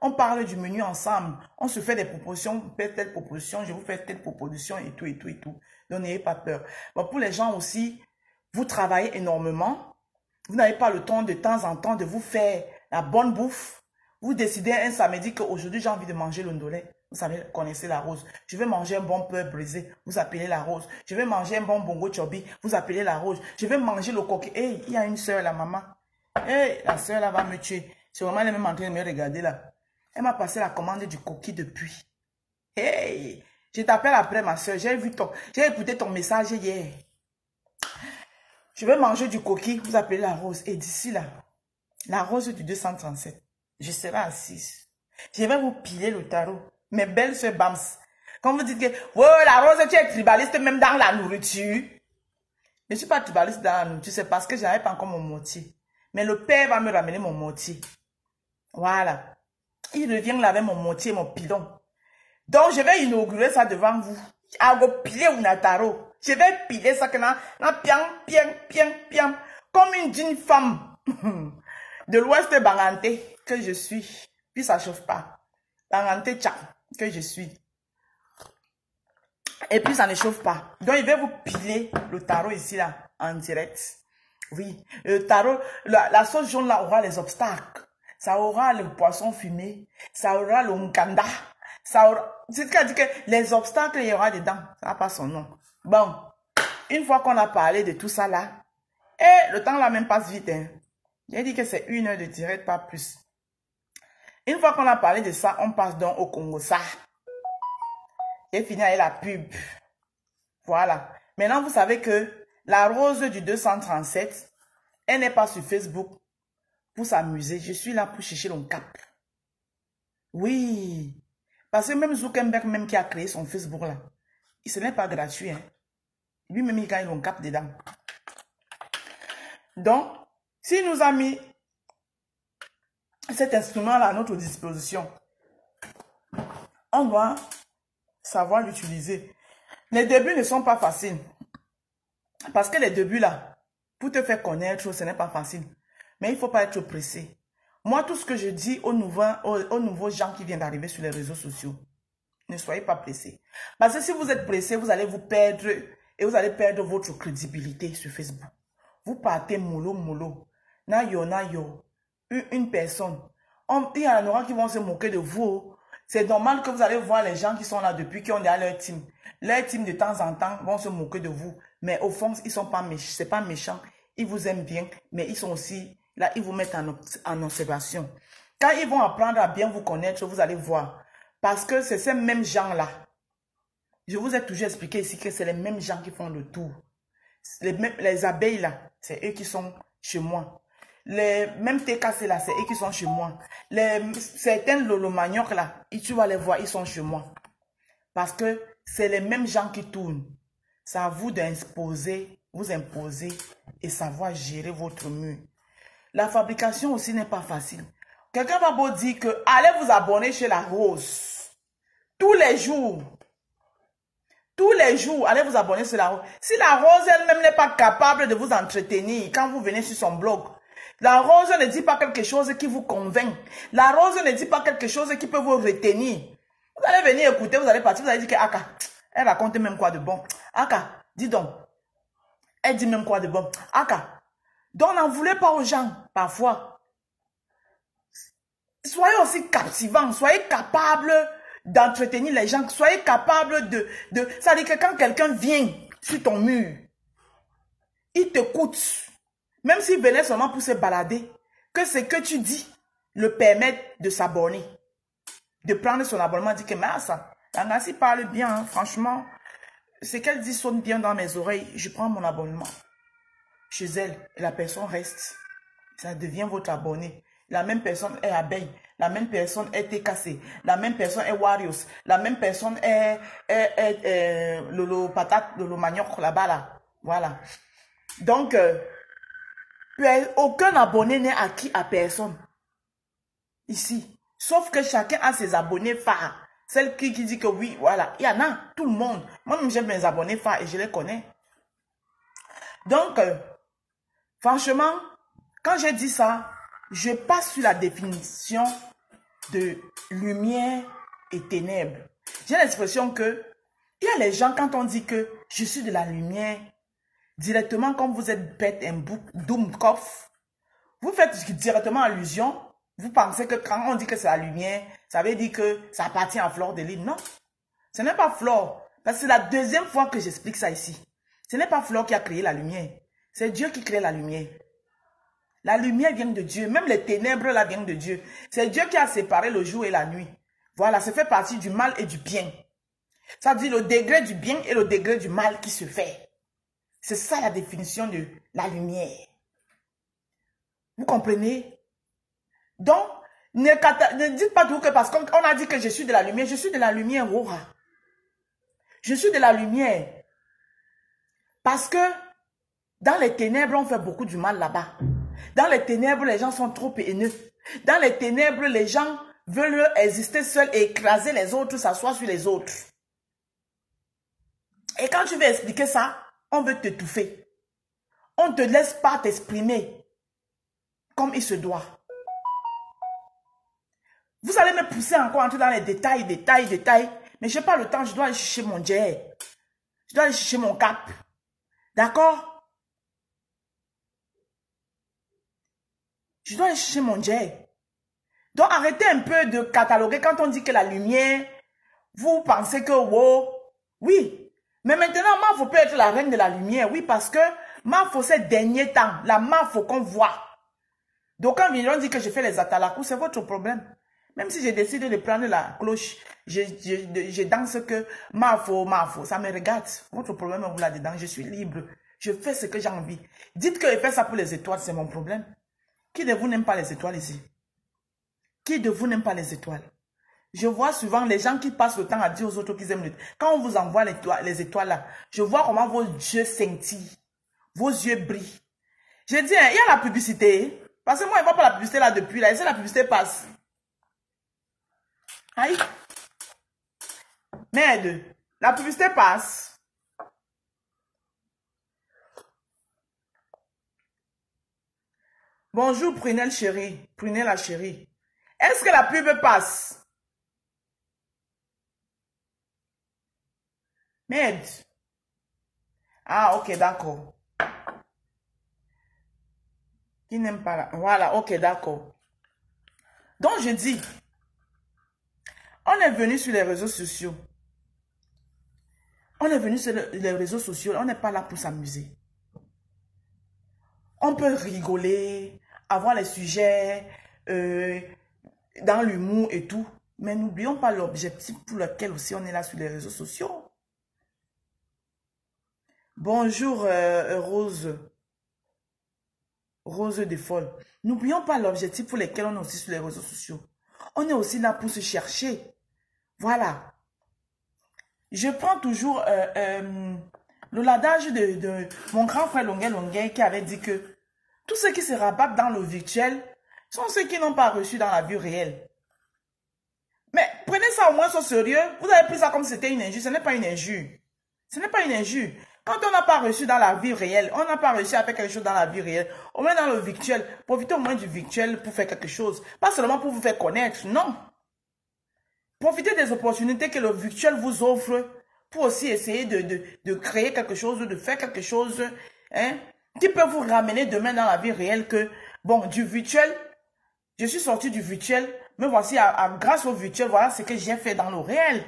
on parle du menu ensemble. On se fait des propositions. Vous faites telle proposition, je vous fais telle proposition et tout, et tout, et tout. Donc, n'ayez pas peur. Bon, pour les gens aussi, vous travaillez énormément. Vous n'avez pas le temps de temps en temps de vous faire la bonne bouffe. Vous décidez un samedi qu'aujourd'hui, j'ai envie de manger le ndolé. Vous savez, connaissez la rose. Je vais manger un bon peur brisé. Vous appelez la rose. Je vais manger un bon bongo chobi. Vous appelez la rose. Je vais manger le coquille. Hey, il y a une soeur, la maman. Hey, la soeur là va me tuer. C'est vraiment elle est même en train de me regarder là. Elle m'a passé la commande du coquille depuis. Hey, je t'appelle après ma soeur. J'ai écouté ton message hier. Je vais manger du coquille. Vous appelez la rose. Et d'ici là, la rose du 237. Je serai assise. Je vais vous piler le tarot. Mes belles sœurs Bams. Quand vous dites que, ouais, la Rose, tu es tribaliste même dans la nourriture. Je ne suis pas tribaliste dans la nourriture, c'est parce que je n'avais pas encore mon mortier. Mais le père va me ramener mon mortier. Voilà. Il revient là avec mon mortier, mon pilon. Donc, je vais inaugurer ça devant vous. Piler ou nataro. Je vais piler ça que comme une jeune femme de l'ouest Bangante que je suis. Puis ça chauffe pas. Bangante tcha que je suis. Et puis ça ne chauffe pas. Donc, je vais vous piler le tarot ici là, en direct. Oui. Le tarot, la sauce jaune là aura les obstacles. Ça aura le poisson fumé. Ça aura le nkanda. Ça aura... C'est-à-dire que les obstacles, il y aura dedans. Ça n'a pas son nom. Bon. Une fois qu'on a parlé de tout ça là, et le temps là même passe vite. Hein. J'ai dit que c'est 1 heure de direct, pas plus. Une fois qu'on a parlé de ça, on passe donc au Congo. Ça. J'ai fini avec la pub. Voilà. Maintenant, vous savez que la Rose du 237, elle n'est pas sur Facebook pour s'amuser. Je suis là pour chercher le cap. Oui. Parce que même Zuckerberg, même qui a créé son Facebook là, ce n'est pas gratuit. Hein. Lui-même, il gagne le cap dedans. Donc, s'il nous a mis cet instrument-là à notre disposition, on doit savoir l'utiliser. Les débuts ne sont pas faciles. Parce que les débuts là, pour te faire connaître, ce n'est pas facile. Mais il ne faut pas être pressé. Moi, tout ce que je dis aux nouveaux gens qui viennent d'arriver sur les réseaux sociaux, ne soyez pas pressés. Parce que si vous êtes pressé, vous allez vous perdre et vous allez perdre votre crédibilité sur Facebook. Vous partez mollo. Nayo. Une personne. Il y en aura qui vont se moquer de vous. C'est normal que vous allez voir les gens qui sont là depuis, qui ont déjà leur team. Leur team de temps en temps vont se moquer de vous. Mais au fond, ils sont pas méchants. C'est pas méchant. Ils vous aiment bien. Mais ils sont aussi là, ils vous mettent en observation. Quand ils vont apprendre à bien vous connaître, vous allez voir. Parce que c'est ces mêmes gens-là. Je vous ai toujours expliqué ici que c'est les mêmes gens qui font le tour. Les abeilles là, c'est eux qui sont chez moi. Les mêmes TKC là, c'est eux qui sont chez moi. Certains Lolo Manioc là, tu vas les voir, ils sont chez moi. Parce que c'est les mêmes gens qui tournent. C'est à vous d'imposer, vous imposer et savoir gérer votre mur. La fabrication aussi n'est pas facile. Quelqu'un va vous dire que allez vous abonner chez la Rose. Tous les jours. Tous les jours, allez vous abonner sur la Rose. Si la Rose elle-même n'est pas capable de vous entretenir quand vous venez sur son blog, la Rose ne dit pas quelque chose qui vous convainc. La Rose ne dit pas quelque chose qui peut vous retenir. Vous allez venir écouter, vous allez partir, vous allez dire que Aka, elle raconte même quoi de bon. Aka, dis donc, elle dit même quoi de bon. Aka, donc n'en voulez pas aux gens, parfois. Soyez aussi captivants, soyez capables d'entretenir les gens, soyez capables ça veut dire que quand quelqu'un vient sur ton mur, il t'écoute, même s'il venait seulement pour se balader, que ce que tu dis le permette de s'abonner, de prendre son abonnement, dire que mais ça, la Nancy parle bien, hein, franchement, ce qu'elle dit sonne bien dans mes oreilles, je prends mon abonnement chez elle, et la personne reste, ça devient votre abonné. La même personne est abeille, la même personne est TKC, la même personne est Warriors, la même personne est Lolo Patate, Lolo Manioc là-bas là. Voilà. Donc, aucun abonné n'est acquis à personne. Ici. Sauf que chacun a ses abonnés phares. Celle qui dit que oui, voilà. Il y en a, tout le monde. Moi-même, j'aime mes abonnés phares et je les connais. Donc, franchement, quand j'ai dit ça, je passe sur la définition de lumière et ténèbres. J'ai l'expression que, il y a les gens, quand on dit que je suis de la lumière, directement, comme vous êtes bête, un bouc, Doomkopf, vous faites directement allusion, vous pensez que quand on dit que c'est la lumière, ça veut dire que ça appartient à Flore de Lys. Non, ce n'est pas Flore, parce que c'est la deuxième fois que j'explique ça ici. Ce n'est pas Flore qui a créé la lumière, c'est Dieu qui crée la lumière. La lumière vient de Dieu. Même les ténèbres là viennent de Dieu. C'est Dieu qui a séparé le jour et la nuit. Voilà, ça fait partie du mal et du bien. Ça veut dire le degré du bien et le degré du mal qui se fait. C'est ça la définition de la lumière. Vous comprenez? Donc, Ne dites pas tout que parce qu'on a dit que je suis de la lumière. Je suis de la lumière, Aura. Je suis de la lumière. Parce que dans les ténèbres, on fait beaucoup du mal là-bas. Dans les ténèbres, les gens sont trop haineux. Dans les ténèbres, les gens veulent exister seuls et écraser les autres, s'asseoir sur les autres. Et quand tu veux expliquer ça, on veut t'étouffer. On ne te laisse pas t'exprimer comme il se doit. Vous allez me pousser encore à entrer dans les détails, mais je n'ai pas le temps, je dois aller chercher mon jet. Je dois aller chercher mon cap. D'accord? Je dois aller chercher mon jet. Donc arrêtez un peu de cataloguer quand on dit que la lumière, vous pensez que wow, oui. Mais maintenant, Mafo peut être la reine de la lumière, oui, parce que Mafo, ces derniers temps, la Mafo qu'on voit. Donc quand on dit que je fais les atalakou, c'est votre problème. Même si j'ai décidé de prendre la cloche, je danse que Mafo, ça me regarde. Votre problème est vous là-dedans, je suis libre. Je fais ce que j'ai envie. Dites que je fais ça pour les étoiles, c'est mon problème. Qui de vous n'aime pas les étoiles ici? Qui de vous n'aime pas les étoiles? Je vois souvent les gens qui passent le temps à dire aux autres qu'ils aiment les étoiles. Quand on vous envoie les étoiles là, je vois comment vos yeux scintillent, vos yeux brillent. Je dis, hein, il y a la publicité. Parce que moi, je ne vois pas la publicité là depuis là. Et si la publicité passe. Aïe. Merde. La publicité passe. Bonjour, Prunelle chérie. Prunelle la chérie. Est-ce que la pub passe? Merde. Ah, ok, d'accord. Qui n'aime pas la... Voilà, ok, d'accord. Donc, je dis, on est venu sur les réseaux sociaux. On est venu sur les réseaux sociaux. On n'est pas là pour s'amuser. On peut rigoler, avoir les sujets dans l'humour et tout. Mais n'oublions pas l'objectif pour lequel aussi on est là sur les réseaux sociaux. Bonjour Rose. Rose de Folle. N'oublions pas l'objectif pour lequel on est aussi sur les réseaux sociaux. On est aussi là pour se chercher. Voilà. Je prends toujours l'adage de mon grand frère Longuet qui avait dit que tous ceux qui se rabattent dans le virtuel sont ceux qui n'ont pas reçu dans la vie réelle. Mais prenez ça au moins au sérieux. Vous avez pris ça comme si c'était une injure. Ce n'est pas une injure. Ce n'est pas une injure. Quand on n'a pas reçu dans la vie réelle, on n'a pas réussi à faire quelque chose dans la vie réelle, au moins dans le virtuel, profitez au moins du virtuel pour faire quelque chose. Pas seulement pour vous faire connaître, non. Profitez des opportunités que le virtuel vous offre pour aussi essayer de créer quelque chose, de faire quelque chose hein, qui peut vous ramener demain dans la vie réelle que, bon, du virtuel, je suis sorti du virtuel, mais voici, grâce au virtuel, voilà ce que j'ai fait dans le réel.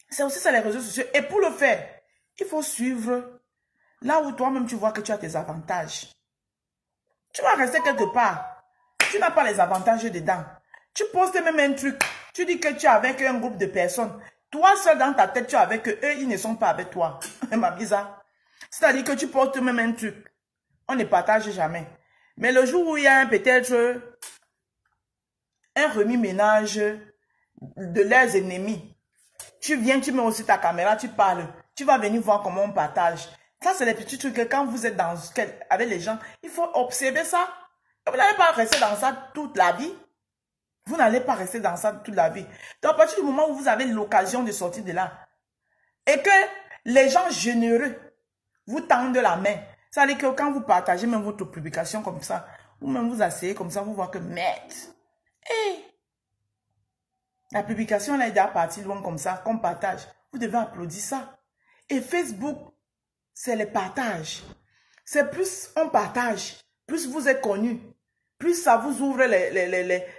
C'est aussi ça les réseaux sociaux. Et pour le faire, il faut suivre là où toi-même tu vois que tu as tes avantages. Tu vas rester quelque part. Tu n'as pas les avantages dedans. Tu postes même un truc. Tu dis que tu es avec un groupe de personnes. Toi seul dans ta tête, tu es avec eux. Eux, ils ne sont pas avec toi. C'est bizarre. C'est-à-dire que tu postes même un truc. On ne partage jamais. Mais le jour où il y a peut-être un remis-ménage de leurs ennemis, tu viens, tu mets aussi ta caméra, tu parles. Tu vas venir voir comment on partage. Ça, c'est les petits trucs que quand vous êtes avec les gens, il faut observer ça. Vous n'allez pas rester dans ça toute la vie. Vous n'allez pas rester dans ça toute la vie. Donc, à partir du moment où vous avez l'occasion de sortir de là, et que les gens généreux vous tendent la main, ça veut dire que quand vous partagez même votre publication comme ça, ou même vous asseyez comme ça, vous voyez que merde. Hey, la publication là est déjà partie loin comme ça, qu'on partage. Vous devez applaudir ça. Et Facebook, c'est le partage. C'est plus on partage, plus vous êtes connu, plus ça vous ouvre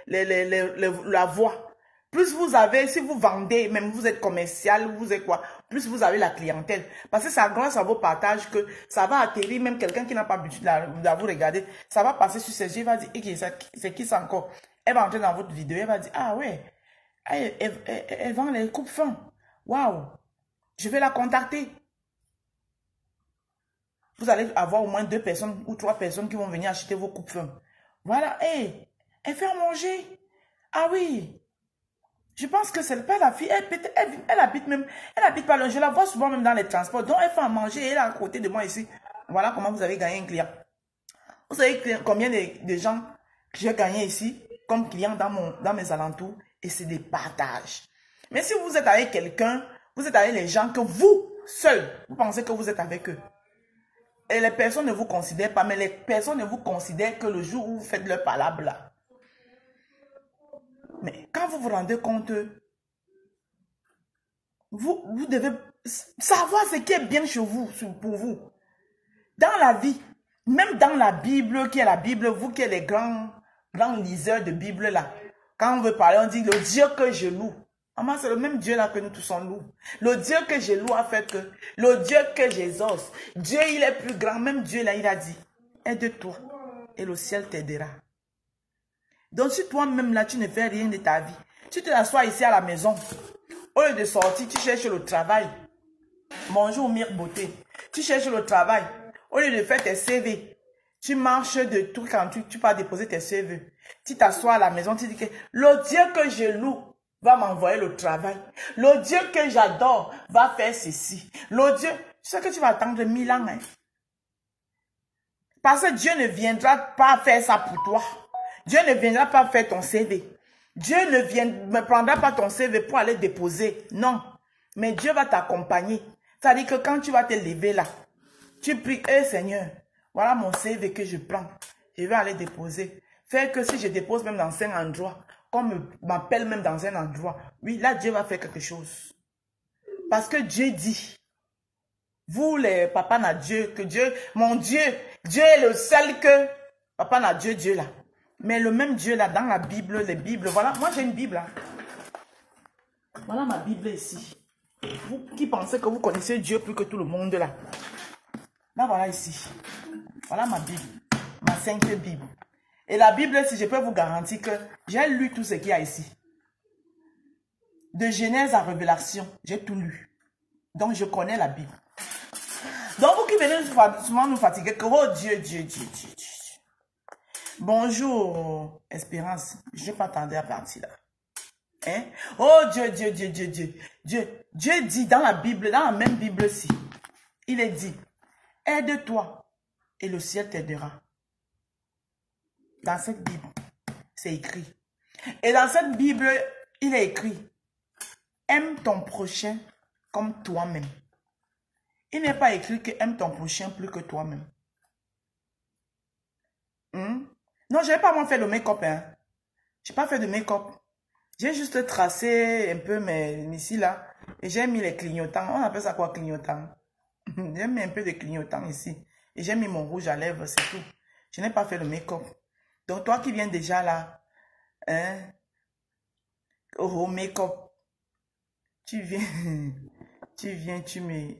la voie. Plus vous avez, si vous vendez, même vous êtes commercial, vous êtes quoi, plus vous avez la clientèle. Parce que c'est grâce à vos partages que ça va atterrir, même quelqu'un qui n'a pas l'habitude de vous regarder, ça va passer sur ses yeux, il va dire, c'est qui ça encore? Elle va entrer dans votre vidéo, elle va dire, ah ouais, elle vend les coupes-fins. Waouh, je vais la contacter. Vous allez avoir au moins 2 personnes ou 3 personnes qui vont venir acheter vos coupes-fins. Voilà, hé, elle fait à manger. Ah oui, je pense que c'est pas la fille, elle habite même, elle habite pas loin, je la vois souvent même dans les transports, donc elle fait à manger, elle est à côté de moi ici. Voilà comment vous avez gagné un client. Vous savez combien de gens que j'ai gagné ici comme clients dans mes alentours, et c'est des partages. Mais si vous êtes avec quelqu'un, vous êtes avec les gens que vous, seuls, vous pensez que vous êtes avec eux. Et les personnes ne vous considèrent pas, mais les personnes ne vous considèrent que le jour où vous faites leur palabre là. Mais quand vous vous rendez compte, vous devez savoir ce qui est bien chez vous, pour vous. Dans la vie, même dans la Bible, qui est la Bible, vous qui êtes les grands liseurs de Bible là, quand on veut parler, on dit le Dieu que je loue. Maman, c'est le même Dieu là que nous tous on loue. Le Dieu que je loue a fait que, le Dieu que j'exauce, Dieu il est plus grand, même Dieu là il a dit, aide-toi et le ciel t'aidera. Donc si toi-même là tu ne fais rien de ta vie, tu te assois ici à la maison, au lieu de sortir, tu cherches le travail. Bonjour Mire Beauté, tu cherches le travail. Au lieu de faire tes CV, tu marches de truc en truc, tu pars déposer tes CV. Tu t'assois à la maison, tu dis que le Dieu que je loue va m'envoyer le travail. Le Dieu que j'adore va faire ceci. Le Dieu, tu sais que tu vas attendre 1000 ans. Hein? Parce que Dieu ne viendra pas faire ça pour toi. Dieu ne viendra pas faire ton CV. Dieu ne prendra pas ton CV pour aller déposer. Non. Mais Dieu va t'accompagner. C'est-à-dire que quand tu vas te lever là, tu pries, Seigneur, voilà mon CV que je prends. Je vais aller déposer. Fait que si je dépose même dans un endroit, qu'on m'appelle même dans un endroit, oui, là, Dieu va faire quelque chose. Parce que Dieu dit, vous les papas n'a Dieu, que Dieu, mon Dieu, Dieu est le seul que, papa n'a Dieu, Dieu là. Mais le même Dieu là, dans la Bible, les Bibles, voilà, moi j'ai une Bible là. Voilà ma Bible ici. Vous qui pensez que vous connaissez Dieu plus que tout le monde là. Là, voilà ici. Voilà ma Bible. Ma 5e Bible. Et la Bible, si je peux vous garantir que j'ai lu tout ce qu'il y a ici. De Genèse à Révélation, j'ai tout lu. Donc, je connais la Bible. Donc, vous qui venez souvent nous fatiguer, que oh Dieu, Dieu, Dieu, Dieu, Dieu. Bonjour, Espérance. Je ne vais pas tarder à partir là. Hein? Oh Dieu, Dieu, Dieu, Dieu, Dieu. Dieu dit dans la Bible, dans la même Bible-ci, il est dit, aide-toi et le ciel t'aidera. Dans cette Bible, c'est écrit. Et dans cette Bible, il est écrit, aime ton prochain comme toi-même. Il n'est pas écrit que aime ton prochain plus que toi-même. Non, je n'ai pas moi fait le make-up. Hein. Je n'ai pas fait de make-up. J'ai juste tracé un peu mes ici là. Et j'ai mis les clignotants. On appelle ça quoi clignotants? J'ai mis un peu de clignotants ici. Et j'ai mis mon rouge à lèvres, c'est tout. Je n'ai pas fait le make-up. Donc toi qui viens déjà là, hein, au make-up, tu viens, tu me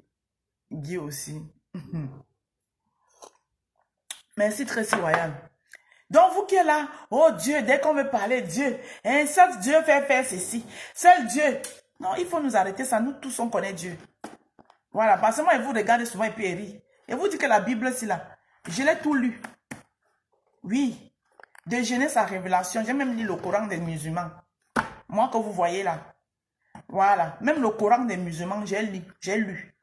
dis aussi. Merci Tracy Royal. Donc vous qui êtes là, oh Dieu, dès qu'on veut parler Dieu, hein, seul Dieu fait faire ceci, seul Dieu. Non, il faut nous arrêter ça, nous tous on connaît Dieu. Voilà, parce que moi, vous regardez souvent et puis il rit. Et vous dites que la Bible, c'est là. Je l'ai tout lu. Oui. De Genèse à Révélation, j'ai même lu le Coran des musulmans. Moi que vous voyez là. Voilà. Même le Coran des musulmans, j'ai lu.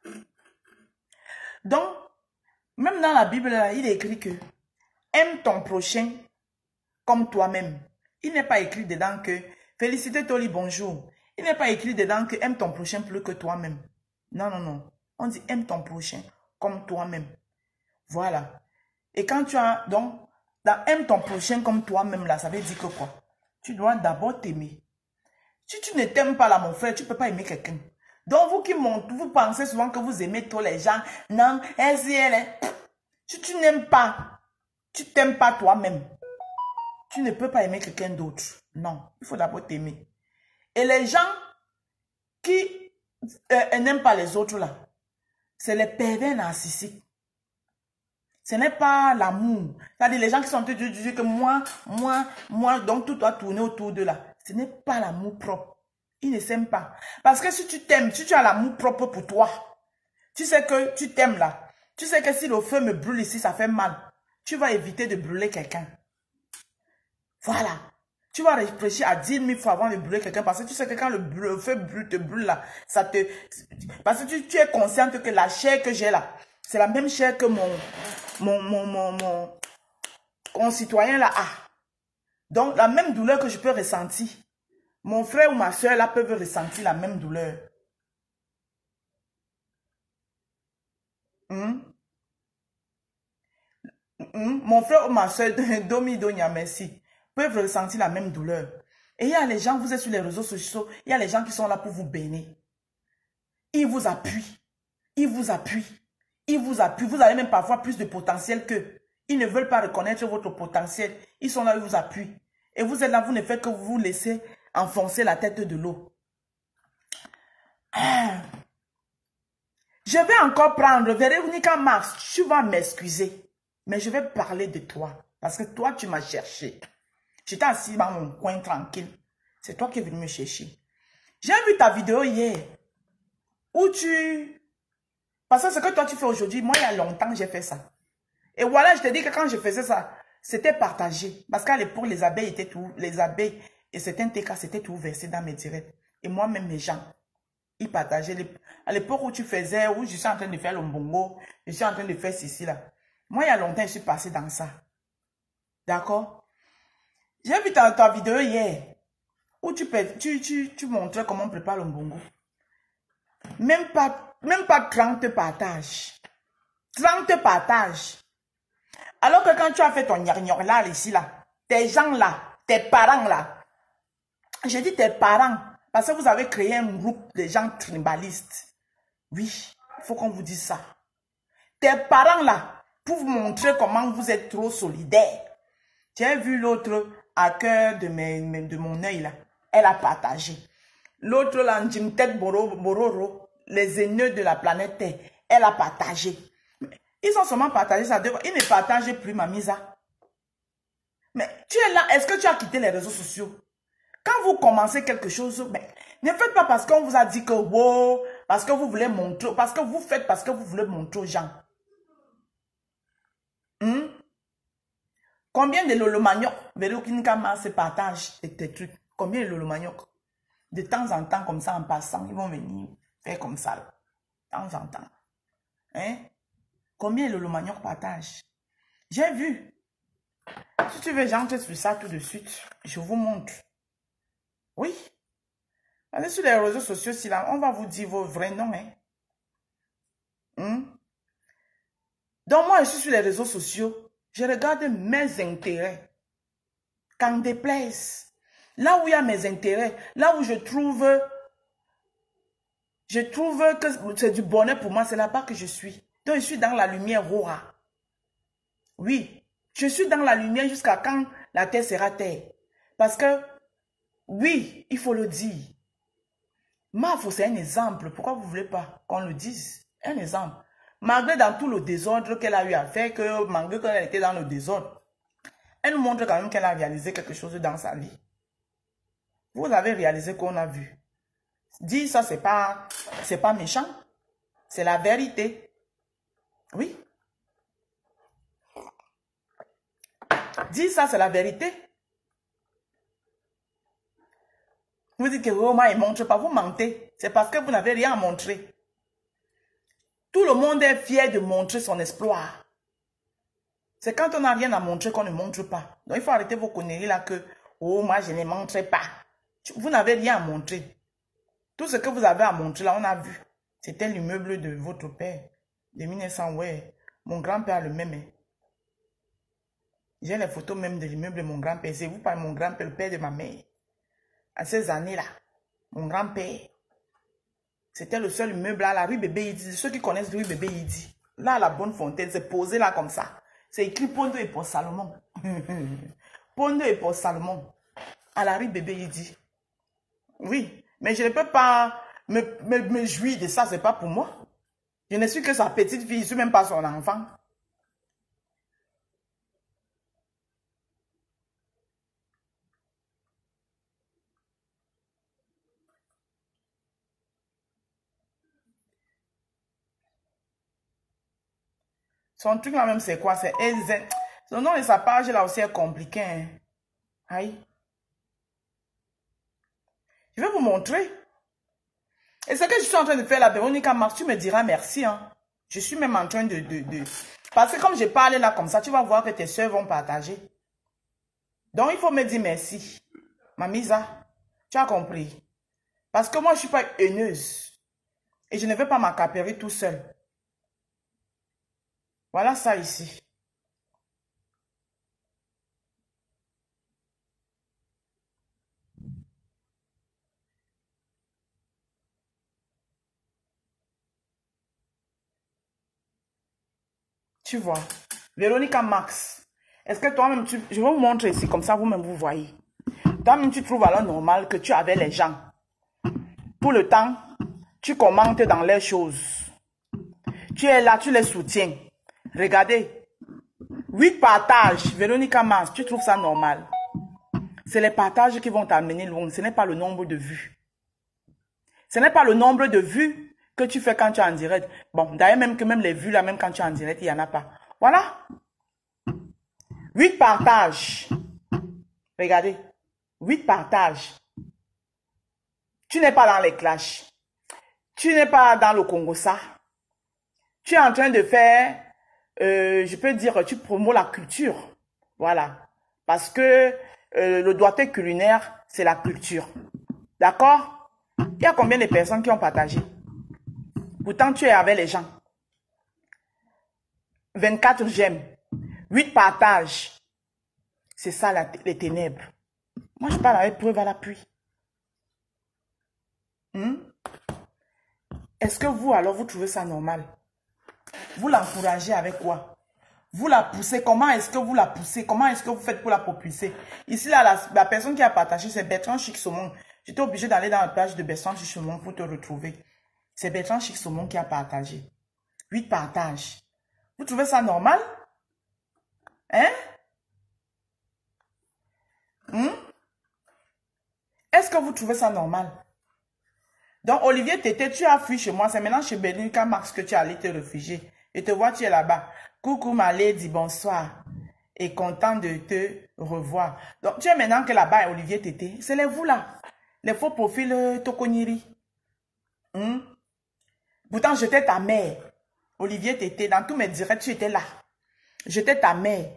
Donc, même dans la Bible, là, il est écrit que aime ton prochain comme toi-même. Il n'est pas écrit dedans que félicité Toli, bonjour. Il n'est pas écrit dedans que aime ton prochain plus que toi-même. Non, non, non. On dit aime ton prochain comme toi-même. Voilà. Et quand tu as, donc, dans aime ton prochain comme toi-même, là, ça veut dire que quoi? Tu dois d'abord t'aimer. Si tu ne t'aimes pas là, mon frère, tu ne peux pas aimer quelqu'un. Donc, vous qui montez, vous pensez souvent que vous aimez tous les gens. Non, elle. Si tu n'aimes pas, tu t'aimes pas toi-même. Tu ne peux pas aimer quelqu'un d'autre. Non, il faut d'abord t'aimer. Et les gens qui n'aiment pas les autres là, c'est les pervers narcissiques. Ce n'est pas l'amour. C'est-à-dire les gens qui sont disent que moi, donc tout doit tourner autour de là. Ce n'est pas l'amour propre. Ils ne s'aiment pas. Parce que si tu t'aimes, si tu as l'amour propre pour toi, tu sais que tu t'aimes là. Tu sais que si le feu me brûle ici, ça fait mal. Tu vas éviter de brûler quelqu'un. Voilà. Tu vas réfléchir à 10 000 fois avant de brûler quelqu'un parce que tu sais que quand le feu brûle, te brûle là, ça te... Parce que tu es consciente que la chair que j'ai là, c'est la même chair que mon concitoyen là a. Donc, la même douleur que je peux ressentir, mon frère ou ma soeur là peuvent ressentir la même douleur. Mon frère ou ma soeur, Domi Donia, merci, peuvent ressentir la même douleur. Et il y a les gens, vous êtes sur les réseaux sociaux, il y a les gens qui sont là pour vous bénir. Ils vous appuient. Ils vous appuient. Ils vous appuient. Vous avez même parfois plus de potentiel qu'eux. Ils ne veulent pas reconnaître votre potentiel. Ils sont là, ils vous appuient. Et vous êtes là, vous ne faites que vous laisser enfoncer la tête de l'eau. Je vais encore prendre, Véronica Mars, tu vas m'excuser. Mais je vais parler de toi. Parce que toi, tu m'as cherché. J'étais assis dans mon coin tranquille. C'est toi qui es venu me chercher. J'ai vu ta vidéo hier. Où tu... Parce que ce que toi tu fais aujourd'hui, moi il y a longtemps j'ai fait ça. Et voilà, je te dis que quand je faisais ça, c'était partagé. Parce qu'à l'époque, les abeilles étaient tout... Les abeilles et certains TK, c'était tout versé dans mes directs. Et moi-même, mes gens, ils partageaient. À l'époque où tu faisais, où je suis en train de faire le mbongo, je suis en train de faire ceci là. Moi, il y a longtemps, je suis passé dans ça. D'accord? J'ai vu ta vidéo hier, où tu montrais comment on prépare le mbongo. Même pas 30 partages. 30 partages. Alors que quand tu as fait ton gnagnon là, ici, là, tes gens là, tes parents là, j'ai dit tes parents, parce que vous avez créé un groupe de gens tribalistes. Oui, il faut qu'on vous dise ça. Tes parents là, pour vous montrer comment vous êtes trop solidaires. J'ai vu l'autre à cœur de mon œil là, elle a partagé. L'autre là, Njimtet Bororo, les ennemis de la planète Terre, elle a partagé. Ils ont seulement partagé ça. Ils ne partagent plus, Mamisa. Mais tu es là, est-ce que tu as quitté les réseaux sociaux? Quand vous commencez quelque chose, mais ne faites pas parce qu'on vous a dit que wow, parce que vous voulez montrer, parce que vous faites parce que vous voulez montrer aux gens. Combien de lolomaniok, Vérokinkama se partage tes trucs? Combien de lolomaniok? De temps en temps, comme ça, en passant, ils vont venir faire comme ça. De temps en temps. Hein? Combien de lolomaniok partage? J'ai vu. Si tu veux, j'entre sur ça tout de suite. Je vous montre. Oui. Allez sur les réseaux sociaux, si là, on va vous dire vos vrais noms. Hein? Donc moi, je suis sur les réseaux sociaux. Je regarde mes intérêts. Qu'en déplaise. Là où il y a mes intérêts, là où je trouve que c'est du bonheur pour moi, c'est là-bas que je suis. Donc je suis dans la lumière Rora. Oui, je suis dans la lumière jusqu'à quand la terre sera terre. Parce que, oui, il faut le dire. Mafo, c'est un exemple. Pourquoi vous ne voulez pas qu'on le dise? Un exemple. Malgré dans tout le désordre qu'elle a eu à faire, malgré qu'elle était dans le désordre, elle nous montre quand même qu'elle a réalisé quelque chose dans sa vie. Vous avez réalisé qu'on a vu. Dire ça, c'est pas méchant. C'est la vérité. Oui. Dire ça, c'est la vérité. Vous dites que Roma ne montre pas, vous mentez. C'est parce que vous n'avez rien à montrer. Tout le monde est fier de montrer son exploit. C'est quand on n'a rien à montrer qu'on ne montre pas. Donc il faut arrêter vos conneries là que, oh, moi je ne montrerai pas. Vous n'avez rien à montrer. Tout ce que vous avez à montrer là, on a vu. C'était l'immeuble de votre père. De 1900, ouais. Mon grand-père a le même. J'ai les photos même de l'immeuble de mon grand-père. C'est vous par mon grand-père, le père de ma mère. À ces années-là, mon grand-père, c'était le seul immeuble à la rue Bébé Idi. Ceux qui connaissent rue Bébé Idi, là, à la Bonne Fontaine, c'est posé là comme ça. C'est écrit Pondo et pour Salomon. Pondo et pour Salomon. À la rue Bébé Idi. Oui, mais je ne peux pas me jouir de ça, c'est pas pour moi. Je ne suis que sa petite fille, je ne suis même pas son enfant. Son truc là même c'est quoi? C'est Elzen. Son nom et sa page là aussi est compliqué. Hein? Aïe. Je vais vous montrer. Et ce que je suis en train de faire là, Véronica Mars, tu me diras merci. Hein. Je suis même en train de... Parce que comme je parle là comme ça, tu vas voir que tes soeurs vont partager. Donc, il faut me dire merci. Mamisa, tu as compris. Parce que moi, je ne suis pas haineuse. Et je ne veux pas m'accaparer tout seul. Voilà ça ici. Tu vois. Véronica Max. Est-ce que toi-même, je vais vous montrer ici, comme ça vous-même vous voyez. Toi-même, tu trouves alors normal que tu avais les gens. Tout le temps, tu commentes dans les choses. Tu es là, tu les soutiens. Regardez. 8 partages. Véronica Max, tu trouves ça normal? C'est les partages qui vont t'amener loin. Ce n'est pas le nombre de vues. Ce n'est pas le nombre de vues que tu fais quand tu es en direct. Bon, d'ailleurs, même que même les vues, là, même quand tu es en direct, il n'y en a pas. Voilà. 8 partages. Regardez. 8 partages. Tu n'es pas dans les clashs. Tu n'es pas dans le Congo, ça. Tu es en train de faire, je peux dire, tu promous la culture. Voilà. Parce que le doigté culinaire, c'est la culture. D'accord? Il y a combien de personnes qui ont partagé? Pourtant, tu es avec les gens. 24 j'aime. 8 partages. C'est ça les ténèbres. Moi, je parle avec preuve à l'appui. Est-ce que vous, alors, vous trouvez ça normal? Vous l'encouragez avec quoi? Vous la poussez. Comment est-ce que vous la poussez? Comment est-ce que vous faites pour la propulser? Ici, là, la personne qui a partagé, c'est Bertrand Chic-Saumon. J'étais obligé d'aller dans la page de Bertrand Chic-Saumon pour te retrouver. C'est Bertrand Chic-Saumon qui a partagé. 8 partages. Vous trouvez ça normal? Hein? Est-ce que vous trouvez ça normal? Donc, Olivier Tété, tu as fui chez moi. C'est maintenant chez Véronica Max que tu es allé te réfugier. Et te vois, tu es là-bas. Coucou, ma lady, bonsoir. Et content de te revoir. Donc, tu es maintenant que là-bas, Olivier Tété. C'est les vous là. Les faux profils Tokoniri. Pourtant, j'étais ta mère. Olivier Tété, dans tous mes directs, tu étais là. J'étais ta mère.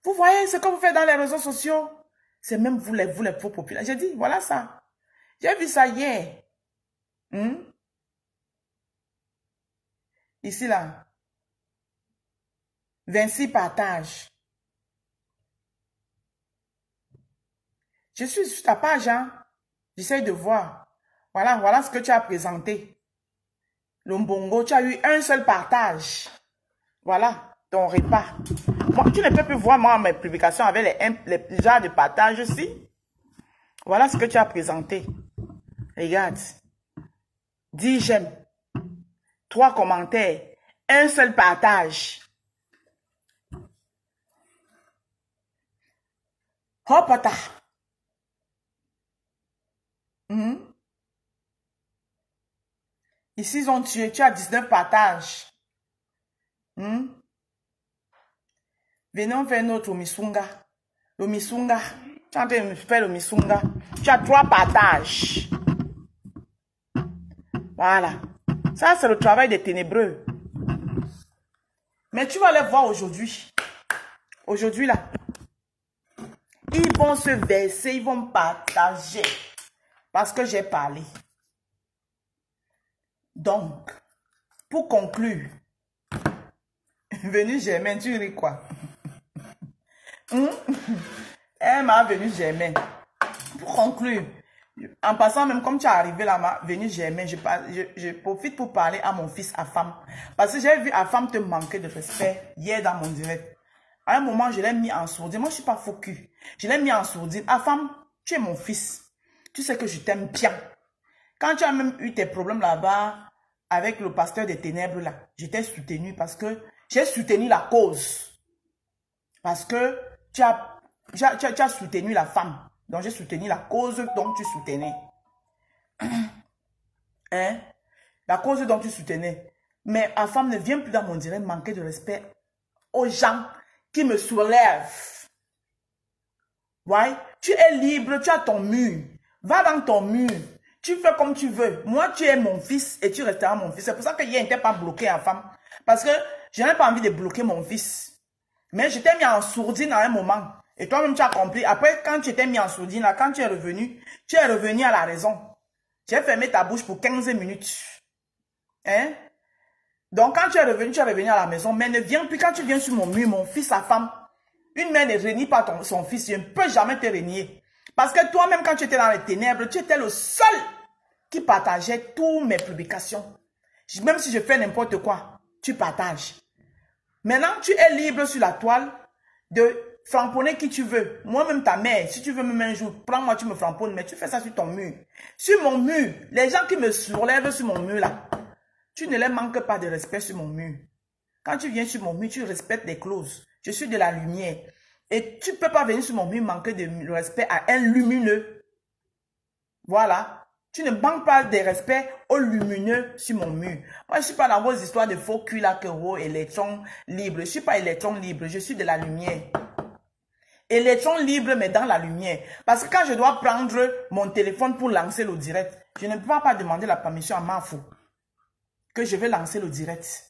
Vous voyez ce que vous faites dans les réseaux sociaux? C'est même vous les faux profils. J'ai dit, voilà ça. J'ai vu ça hier. Ici, là. 26 partages. Je suis sur ta page, hein. J'essaie de voir. Voilà, voilà ce que tu as présenté. Le Mbongo, tu as eu un seul partage. Voilà, ton repas. Moi, tu ne peux plus voir, moi, mes publications avec les genres de partage aussi. Voilà ce que tu as présenté. Regarde. 10 j'aime. 3 commentaires. Un seul partage. Hopata. Ici, ils ont tué. Tu as 19 partages. Venons faire notre Misunga. Le Misunga. Tu es en train de faire le Misunga. Tu as 3 partages. Voilà. Ça, c'est le travail des ténébreux. Mais tu vas les voir aujourd'hui. Aujourd'hui, là. Ils vont se verser, ils vont partager. Parce que j'ai parlé. Donc, pour conclure, Venue Germaine, tu ris quoi? Elle m'a Venue Germaine. Pour conclure, en passant, même comme tu es arrivé là, Venue Germaine, je profite pour parler à mon fils Afam. Parce que j'ai vu Afam te manquer de respect hier dans mon direct. À un moment, je l'ai mis en sourdine. Moi, je ne suis pas faux cul. Je l'ai mis en sourdine. Afam, tu es mon fils. Tu sais que je t'aime bien. Quand tu as même eu tes problèmes là-bas avec le pasteur des ténèbres là, je t'ai soutenu parce que j'ai soutenu la cause. Parce que tu as soutenu la femme. Donc, j'ai soutenu la cause dont tu soutenais. Hein? La cause dont tu soutenais. Mais la femme ne vient plus dans mon direct manquer de respect aux gens qui me soulèvent. Ouais? Tu es libre, tu as ton mur. Va dans ton mur. Tu fais comme tu veux. Moi, tu es mon fils et tu resteras mon fils. C'est pour ça que hier, n'était pas bloqué en femme. Parce que je n'ai pas envie de bloquer mon fils. Mais je t'ai mis en sourdine à un moment. Et toi-même, tu as compris. Après, quand tu t'es mis en sourdine, là, quand tu es revenu à la raison. Tu as fermé ta bouche pour 15 minutes. Hein? Donc, quand tu es revenu à la maison. Mais ne viens plus, quand tu viens sur mon mur, mon fils, sa femme. Une mère ne renie pas son fils. Je ne peux jamais te renier. Parce que toi-même, quand tu étais dans les ténèbres, tu étais le seul qui partageait toutes mes publications. Même si je fais n'importe quoi, tu partages. Maintenant, tu es libre sur la toile de framponner qui tu veux. Moi-même, ta mère, si tu veux même un jour, prends-moi, tu me framponnes, mais tu fais ça sur ton mur. Sur mon mur, les gens qui me soulèvent sur mon mur là, tu ne les manques pas de respect sur mon mur. Quand tu viens sur mon mur, tu respectes les clauses. Je suis de la lumière. Et tu ne peux pas venir sur mon mur manquer de respect à un lumineux. Voilà. Tu ne manques pas de respect aux lumineux sur mon mur. Moi, je ne suis pas dans vos histoires de faux cul là, que vos électrons libres. Je ne suis pas électron libre, je suis de la lumière. Électron libre, mais dans la lumière. Parce que quand je dois prendre mon téléphone pour lancer le direct, je ne peux pas demander la permission à Mafo que je vais lancer le direct.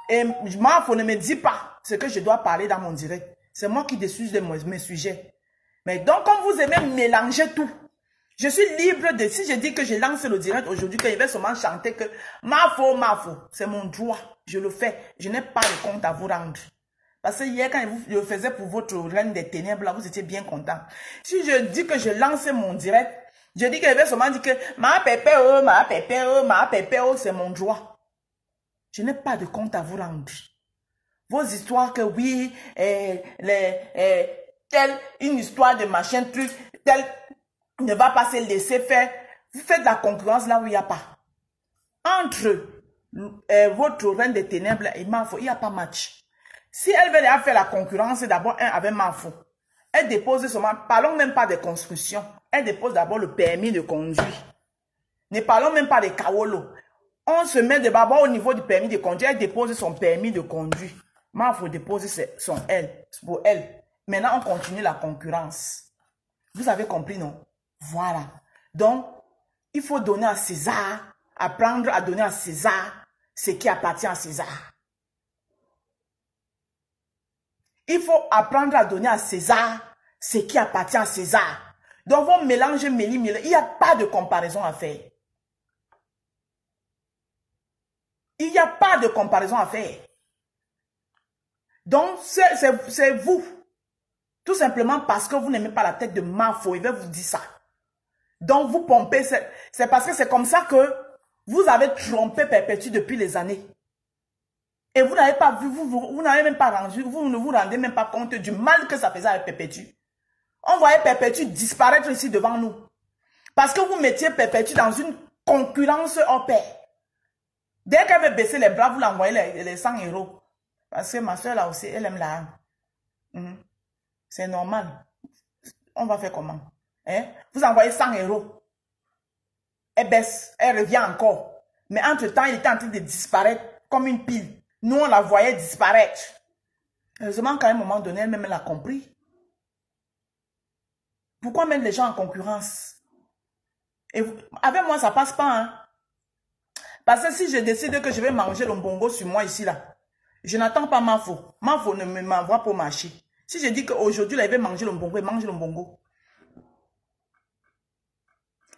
Et Mafo ne me dit pas ce que je dois parler dans mon direct. C'est moi qui décide de mes sujets. Mais donc, comme vous aimez mélanger tout, je suis libre de, si je dis que je lance le direct aujourd'hui, que je vais seulement chanter que Mafo, c'est mon droit. Je le fais. Je n'ai pas de compte à vous rendre. Parce que hier, quand je le faisais pour votre reine des ténèbres, là, vous étiez bien content. Si je dis que je lance mon direct, je dis que je vais seulement dire que ma pépé, c'est mon droit. Je n'ai pas de compte à vous rendre. Vos histoires que oui, telle une histoire de machin truc, telle ne va pas se laisser faire. Vous faites de la concurrence là où il n'y a pas. Entre votre reine des ténèbres et Mafo, il n'y a pas match. Si elle veut faire la concurrence, d'abord un avec Mafo. Elle dépose seulement, parlons même pas de construction. Elle dépose d'abord le permis de conduire. Ne parlons même pas de Kawolo. On se met d'abord au niveau du permis de conduire. Elle dépose son permis de conduire. Mafo dépose pour elle. Maintenant, on continue la concurrence. Vous avez compris, non? Voilà. Donc, il faut donner à César, apprendre à donner à César ce qui appartient à César. Il faut apprendre à donner à César ce qui appartient à César. Donc, vos mélanges mêlés, il n'y a pas de comparaison à faire. Il n'y a pas de comparaison à faire. Donc, c'est vous. Tout simplement parce que vous n'aimez pas la tête de Mafo. Il va vous dire ça. Donc, vous pompez. C'est parce que c'est comme ça que vous avez trompé Perpétue depuis les années. Et vous n'avez pas vu, vous n'avez même pas rendu, vous ne vous rendez même pas compte du mal que ça faisait avec Perpétue. On voyait Perpétue disparaître ici devant nous. Parce que vous mettiez Perpétue dans une concurrence hors pair. Dès qu'elle veut baisser les bras, vous l'envoyez les 100 €. Parce que ma soeur là aussi, elle aime la... C'est normal. On va faire comment? Hein? Vous envoyez 100 €. Elle baisse, elle revient encore. Mais entre-temps, il était en train de disparaître comme une pile. Nous, on la voyait disparaître. Heureusement qu'à un moment donné, elle-même l'a compris. Pourquoi mettre les gens en concurrence? Et avec moi, ça passe pas. Hein? Parce que si je décide que je vais manger le bongo sur moi ici, là, je n'attends pas Mafo. Mafo ne m'envoie pas marcher. Si je dis qu'aujourd'hui, il va manger le bongo, il mange le bongo.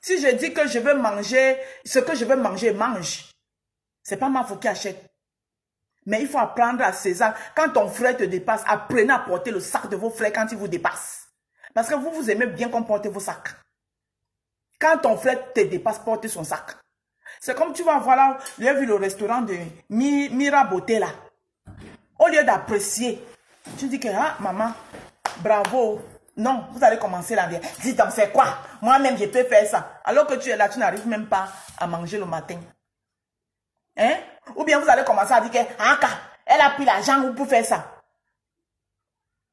Si je dis que je veux manger, ce que je veux manger, il mange. Ce n'est pas Mafo qui achète. Mais il faut apprendre à César. Quand ton frère te dépasse, apprenez à porter le sac de vos frères quand il vous dépasse. Parce que vous aimez bien comporter vos sacs. Quand ton frère te dépasse, porte son sac. C'est comme tu vas voir là, j'ai vu le restaurant de Mira Beauté là. Au lieu d'apprécier, tu dis que, ah, maman, bravo. Non, vous allez commencer là. Dis donc, c'est quoi? Moi-même, je peux faire ça. Alors que tu es là, tu n'arrives même pas à manger le matin. Hein? Ou bien vous allez commencer à dire que, ah, elle a pris l'argent pour faire ça.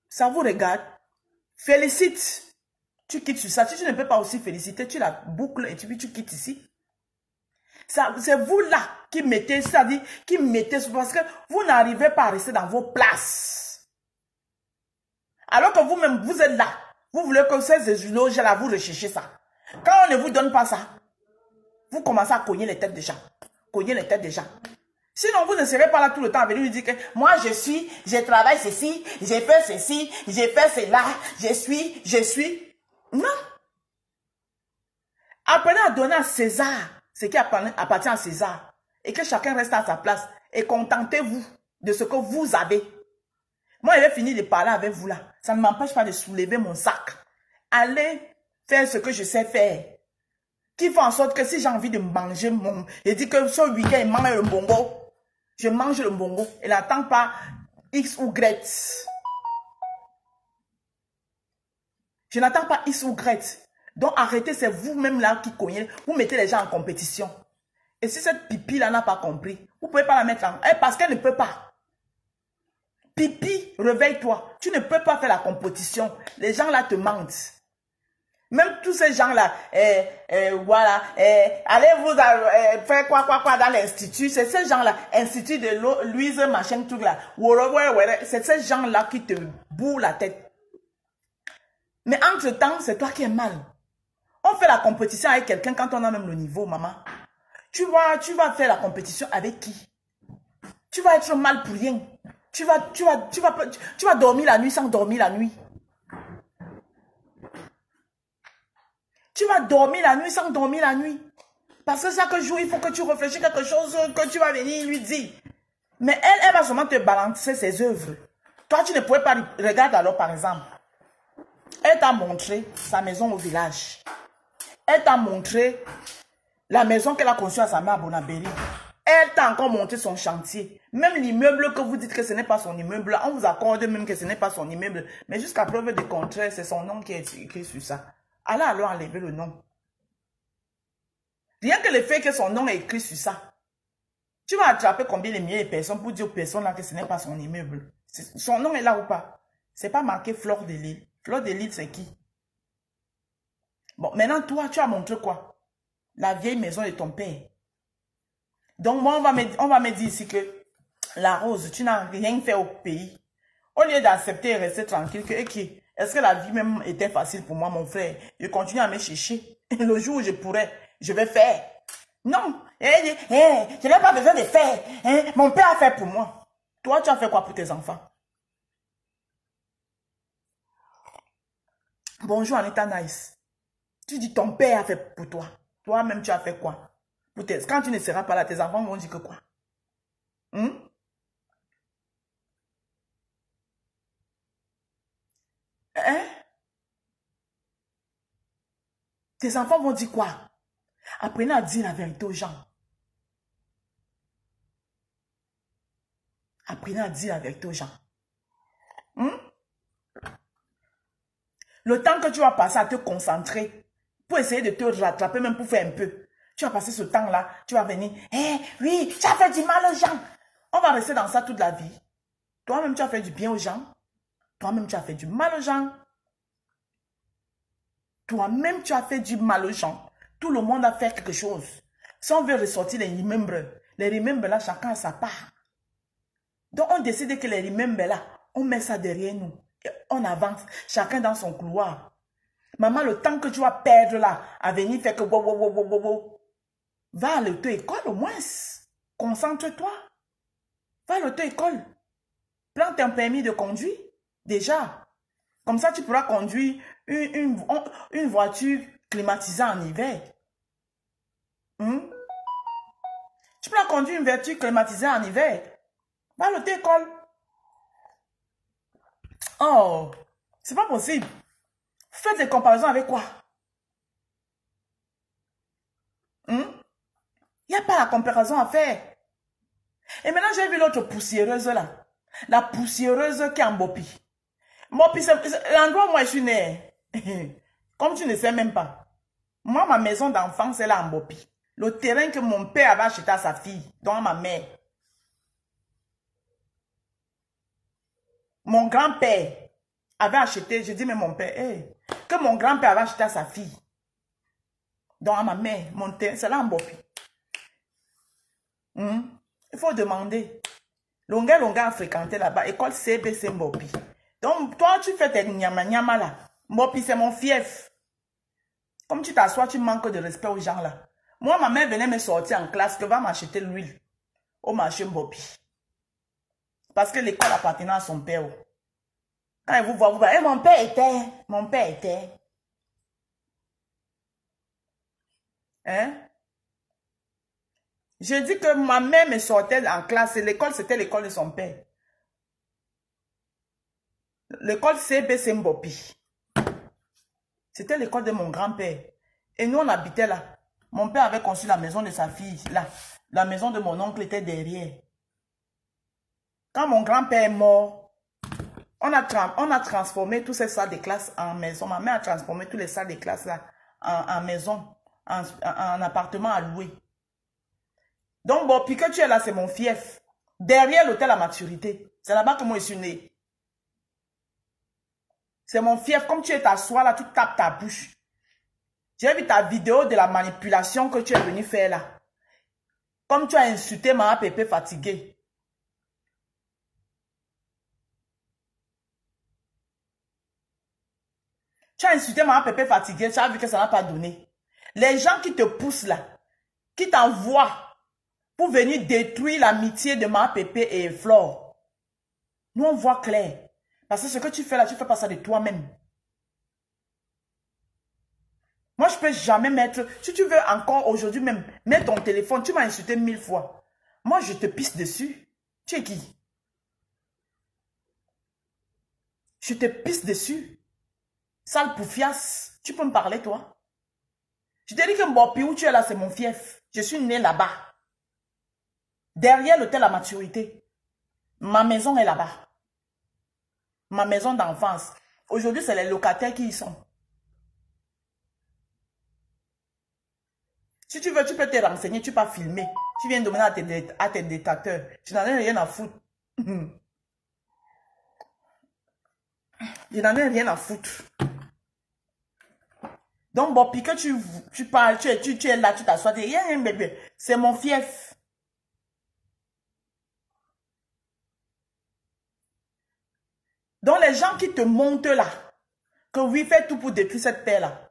Ça vous regarde. Félicite. Tu quittes sur ça. Si tu ne peux pas aussi féliciter, tu la boucles et puis tu quittes ici. C'est vous là qui mettez, c'est-à-dire qui mettez, parce que vous n'arrivez pas à rester dans vos places. Alors que vous-même, vous êtes là. Vous voulez que ces loges-là, vous recherchez ça. Quand on ne vous donne pas ça, vous commencez à cogner les têtes des gens. Cogner les têtes des gens. Sinon, vous ne serez pas là tout le temps à venir lui dire que moi, je travaille ceci, j'ai fait ceci, j'ai fait cela, je suis. Non. Apprenez à donner à César ce qui appartient à César. Et que chacun reste à sa place. Et contentez-vous de ce que vous avez. Moi, je vais finir de parler avec vous là. Ça ne m'empêche pas de soulever mon sac. Allez faire ce que je sais faire. Qui fait en sorte que si j'ai envie de manger je dis que ce week-end, je mange le bongo. Je mange le bongo. Et n'attends pas X ou Y. Je n'attends pas X ou Y. Donc arrêtez, c'est vous-même là qui cognez. Vous mettez les gens en compétition. Et si cette pipi là n'a pas compris, vous ne pouvez pas la mettre en... parce qu'elle ne peut pas. Pipi, réveille-toi. Tu ne peux pas faire la compétition. Les gens là te mentent. Même tous ces gens-là, voilà, allez-vous faire quoi dans l'institut. C'est ces gens-là, institut de Louise, machin, truc là. C'est ces gens-là qui te bourrent la tête. Mais entre-temps, c'est toi qui es mal. On fait la compétition avec quelqu'un quand on a même le niveau, maman. Tu vas faire la compétition avec qui? Tu vas être mal pour rien. Tu vas dormir la nuit sans dormir la nuit. Tu vas dormir la nuit sans dormir la nuit. Parce que chaque jour, il faut que tu réfléchisses quelque chose que tu vas venir lui dire. Mais elle va seulement te balancer ses œuvres. Toi, tu ne pouvais pas... Regarde alors, par exemple. Elle t'a montré sa maison au village. Elle t'a montré la maison qu'elle a conçue à sa mère à Bonabéry. Elle t'a encore montré son chantier. Même l'immeuble que vous dites que ce n'est pas son immeuble, on vous accorde même que ce n'est pas son immeuble. Mais jusqu'à preuve du contraire, c'est son nom qui est écrit sur ça. Allez alors enlever le nom. Rien que le fait que son nom est écrit sur ça. Tu vas attraper combien de milliers de personnes pour dire aux personnes là que ce n'est pas son immeuble. Son nom est là ou pas? C'est pas marqué Fleur de Lille. Fleur de Lille, c'est qui? Bon, maintenant, toi, tu as montré quoi? La vieille maison de ton père. Donc, moi, on va me dire ici que la Rose, tu n'as rien fait au pays. Au lieu d'accepter et rester tranquille, est-ce que la vie même était facile pour moi, mon frère? Je continue à me chercher. Le jour où je pourrais, je vais faire. Non, je n'ai pas besoin de faire. Mon père a fait pour moi. Toi, tu as fait quoi pour tes enfants? Bonjour, Anita Nice. Tu dis ton père a fait pour toi. Toi-même, tu as fait quoi? Quand tu ne seras pas là, tes enfants vont dire que quoi? Tes enfants vont dire quoi? Apprenez à dire la vérité aux gens. Apprenez à dire la vérité aux gens. Le temps que tu vas passer à te concentrer pour essayer de te rattraper, même pour faire un peu. Tu vas passer ce temps-là, tu vas venir. Oui, tu as fait du mal aux gens. On va rester dans ça toute la vie. Toi-même, tu as fait du bien aux gens. Toi-même, tu as fait du mal aux gens. Toi-même, tu as fait du mal aux gens. Tout le monde a fait quelque chose. Si on veut ressortir les remembres là, chacun a sa part. Donc, on décide que les remembres là, on met ça derrière nous. Et on avance, chacun dans son couloir. Maman, le temps que tu vas perdre là, à venir faire que va à l'auto-école au moins. Concentre-toi. Va à l'auto-école. Prends ton permis de conduire. Déjà. Comme ça, tu pourras conduire une voiture climatisée en hiver. Tu pourras conduire une voiture climatisée en hiver. Va à l'auto-école. Oh, c'est pas possible. Faites des comparaisons avec quoi? Il n'y a pas la comparaison à faire. Et maintenant, j'ai vu l'autre poussiéreuse là. La poussiéreuse qui est en Bopi. Bopi, c'est l'endroit où moi je suis née. Comme tu ne sais même pas. Moi, ma maison d'enfance, est là en Bopi. Le terrain que mon père avait acheté à sa fille, dont ma mère. Mon grand-père avait acheté, je dis mais mon père, que mon grand-père avait acheté à sa fille. Donc à ma mère, mon terrain, c'est là en Bopi. Il faut demander. Longa a fréquenté là-bas, école CBC Mbopi. Donc, toi, tu fais tes nyama là. Mbopi, c'est mon fief. Comme tu t'assois, tu manques de respect aux gens là. Moi, ma mère venait me sortir en classe que va m'acheter l'huile au marché Mbopi. Parce que l'école appartenait à son père. Quand elle vous voit, vous voyez, mon père était. Hein? Je dis que ma mère me sortait en classe et l'école, c'était l'école de son père. L'école CBC Mbopi. C'était l'école de mon grand-père. Et nous, on habitait là. Mon père avait construit la maison de sa fille, là. La maison de mon oncle était derrière. Quand mon grand-père est mort, on a transformé toutes ces salles de classe en maison. Ma mère a transformé toutes les salles de classe là en maison, en appartement à louer. Donc, bon, puis que tu es là, c'est mon fief. Derrière l'hôtel à maturité. C'est là-bas que moi je suis né. C'est mon fief. Comme tu es t'assois là, tu tapes ta bouche. J'ai vu ta vidéo de la manipulation que tu es venu faire là. Comme tu as insulté ma pépé fatiguée. Tu as insulté ma pépé fatiguée, tu as vu que ça n'a pas donné. Les gens qui te poussent là, qui t'envoient pour venir détruire l'amitié de ma pépé et Flore. Nous on voit clair. Parce que ce que tu fais là, tu ne fais pas ça de toi-même. Moi, je ne peux jamais mettre... Si tu veux encore aujourd'hui même, mettre ton téléphone, tu m'as insulté 1000 fois. Moi, je te pisse dessus. Tu es qui? Je te pisse dessus. Sale poufias. Tu peux me parler, toi? Je te dis que Mbopi, où tu es là, c'est mon fief. Je suis né là-bas. Derrière l'hôtel à maturité. Ma maison est là-bas. Ma maison d'enfance. Aujourd'hui, c'est les locataires qui y sont. Si tu veux, tu peux te renseigner, tu peux pas filmer. Tu viens demander à tes détracteurs. Je n'en ai rien à foutre. Je n'en ai rien à foutre. Donc, bon, puis que tu parles, tu es là, tu t'assois, tu dis, rien, bébé. C'est mon fief. Donc, les gens qui te montent là, que oui, fais tout pour détruire cette paix-là.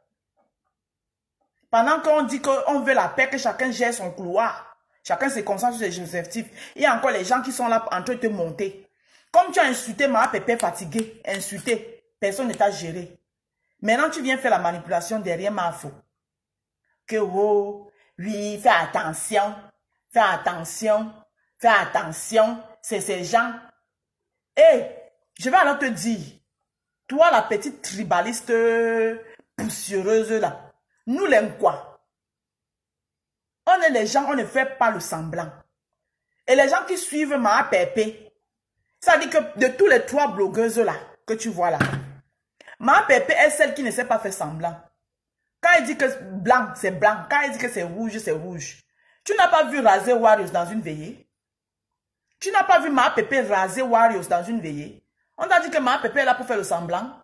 Pendant qu'on dit qu'on veut la paix, que chacun gère son couloir, chacun se concentre sur ses objectifs. Il y a encore les gens qui sont là en train de te monter. Comme tu as insulté ma pépé fatiguée, insulté, personne ne t'a géré. Maintenant, tu viens faire la manipulation derrière ma faute. Que oh, oui, fais attention, fais attention, fais attention, c'est ces gens. Et je vais alors te dire, toi la petite tribaliste poussiéreuse là, nous les quoi? On est les gens, on ne fait pas le semblant. Et les gens qui suivent ma pépé, ça dit que de tous les 3 blogueuses là, que tu vois là, ma pépé est celle qui ne sait pas faire semblant. Quand elle dit que blanc, c'est blanc. Quand elle dit que c'est rouge, c'est rouge. Tu n'as pas vu raser Warriors dans une veillée? Tu n'as pas vu ma pépé raser Warriors dans une veillée? On t'a dit que ma pépé est là pour faire le semblant.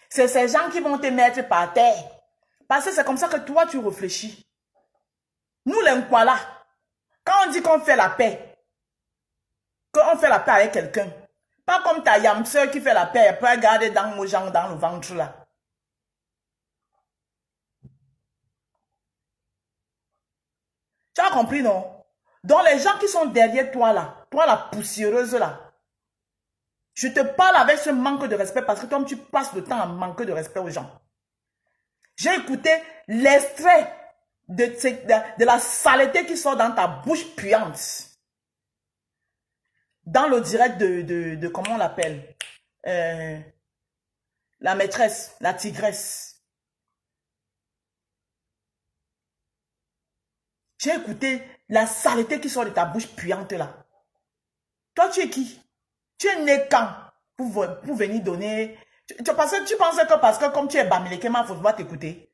C'est ces gens qui vont te mettre par terre. Parce que c'est comme ça que toi, tu réfléchis. Nous, les Nkwala, quand on dit qu'on fait la paix, qu'on fait la paix avec quelqu'un, pas comme ta yamseur qui fait la paix, elle peut regarder dans nos gens, dans le ventre là. Tu as compris, non? Donc les gens qui sont derrière toi là, toi la poussiéreuse là, je te parle avec ce manque de respect parce que toi tu passes le temps à manquer de respect aux gens. J'ai écouté l'extrait de la saleté qui sort dans ta bouche puante. Dans le direct de comment on l'appelle? La maîtresse, la tigresse. J'ai écouté la saleté qui sort de ta bouche puante là. Toi, tu es qui? Tu es né quand pour venir donner... Tu pensais que parce que comme tu es Bamileke, ma faut pas t'écouter.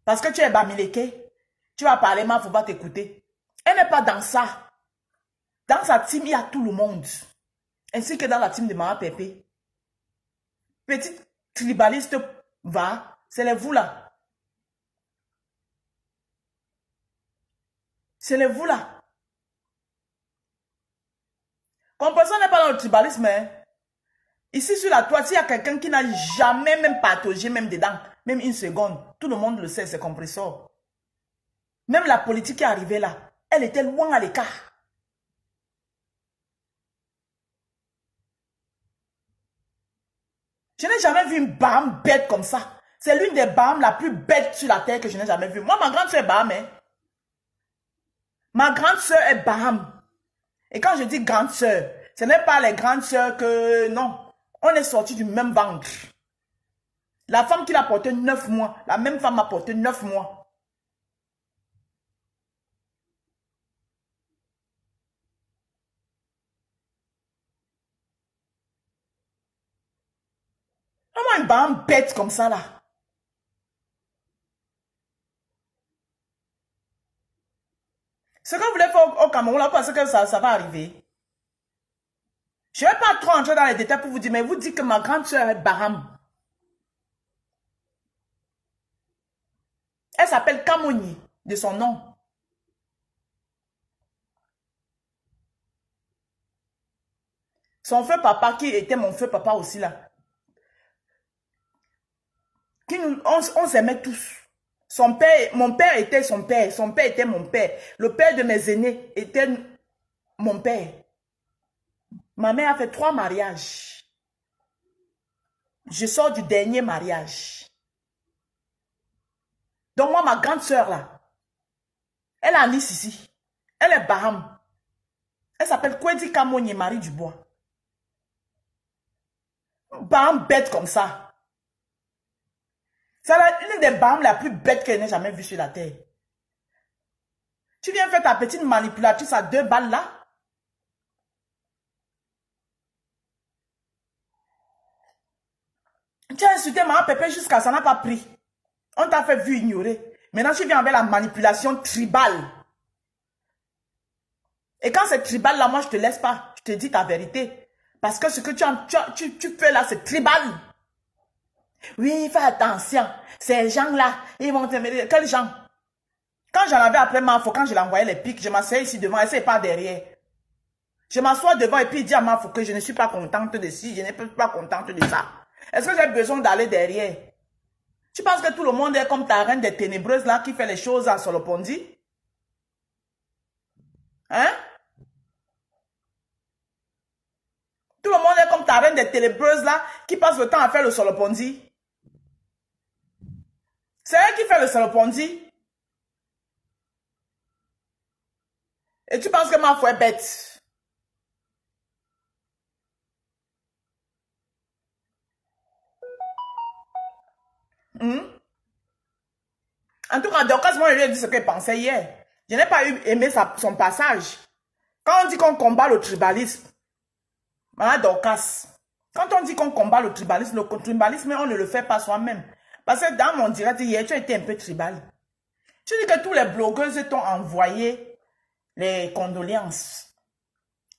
Parce que tu es Bamileke, tu vas parler, ma faut pas t'écouter. Elle n'est pas dans ça. Dans sa team, il y a tout le monde. Ainsi que dans la team de Mama Pépé. Petite tribaliste va, c'est les vous là. C'est les vous là. Comprenez n'est pas dans le tribalisme. Hein. Ici, sur la toile, s'il y a quelqu'un qui n'a jamais même pataugé, même dedans, même une seconde, tout le monde le sait, c'est compresseur. Même la politique qui est arrivée là, elle était loin à l'écart. Je n'ai jamais vu une Baham bête comme ça. C'est l'une des Baham la plus bête sur la terre que je n'ai jamais vue. Moi, ma grande soeur est Baham. Hein. Ma grande soeur est Baham. Et quand je dis grande soeur, ce n'est pas les grandes soeurs que... Non. On est sortis du même ventre. La femme qui l'a porté 9 mois, la même femme m'a porté 9 mois. Comment une Baham bête comme ça là? Ce que vous voulez faire au Cameroun là, parce que ça va arriver. Je ne vais pas trop entrer dans les détails pour vous dire, mais vous dites que ma grande soeur est Baham. Elle s'appelle Kamoni, de son nom. Son feu papa, qui était mon feu papa aussi là. On s'aimait tous. Son père, mon père était son père était mon père. Le père de mes aînés était mon père. Ma mère a fait 3 mariages. Je sors du dernier mariage. Donc moi, ma grande soeur là, elle a Nice ici. Elle est Baham. Elle s'appelle Kwedi Kamoni Marie Dubois. Baham bête comme ça. C'est l'une des Baham la plus bête qu'elle n'ait jamais vue sur la terre. Tu viens faire ta petite manipulatrice à 2 balles là. Tu as insulté maman Pépé jusqu'à ça n'a pas pris. On t'a fait vu ignorer. Maintenant, tu viens avec la manipulation tribale. Et quand c'est tribal là, moi je te laisse pas. Je te dis ta vérité. Parce que ce que tu fais là, c'est tribal. Oui, fais attention. Ces gens-là, ils vont te mettre... Quels gens? Quand j'en avais après Mafo, quand je l'envoyais les pics, je m'asseyais ici devant, elle ne pas derrière. Je m'assois devant et puis dis à Mafo que je ne suis pas contente de ci, je ne suis pas contente de ça. Est-ce que j'ai besoin d'aller derrière? Tu penses que tout le monde est comme ta reine des ténébreuses là qui fait les choses à Solopondi? Hein? Tout le monde est comme ta reine des ténébreuses là qui passe le temps à faire le Solopondi? C'est elle qui fait le Solopondi? Et tu penses que ma foi est bête? En tout cas, Dorcas, moi, je lui ai dit ce qu'elle pensait hier. Je n'ai pas aimé son passage. Quand on dit qu'on combat le tribalisme, voilà Dorcas. Quand on dit qu'on combat le tribalisme, on ne le fait pas soi-même. Parce que dans mon direct hier, tu as été un peu tribal. Tu dis que tous les blogueuses t'ont envoyé les condoléances.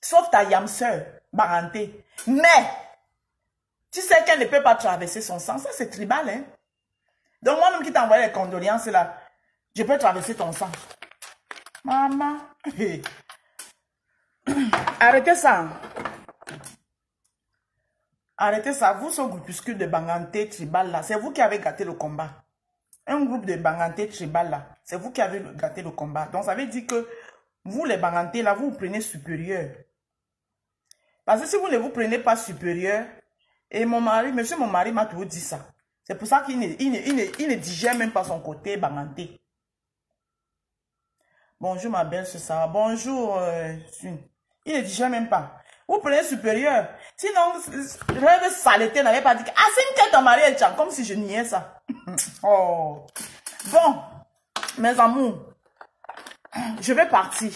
Sauf ta yamseur, Baranté. Mais, tu sais qu'elle ne peut pas traverser son sang. Ça, c'est tribal, hein. Donc, moi-même qui t'ai envoyé les condoléances, là, je peux traverser ton sang. Maman. Arrêtez ça. Arrêtez ça. Vous, ce groupuscule de Banganté tribal, là, c'est vous qui avez gâté le combat. Un groupe de Banganté tribal, là, c'est vous qui avez gâté le combat. Donc, ça veut dire que vous, les Banganté, là, vous vous prenez supérieur. Parce que si vous ne vous prenez pas supérieur, et mon mari m'a toujours dit ça. C'est pour ça qu'il ne digère même pas son côté Banganté. Bonjour ma belle, c'est ça. Bonjour, il ne digère même pas. Vous prenez supérieur. Sinon, rêve saleté n'avait pas dit que c'est que ton mari est tchang, comme si je niais ça. Oh. Bon, mes amours, je vais partir.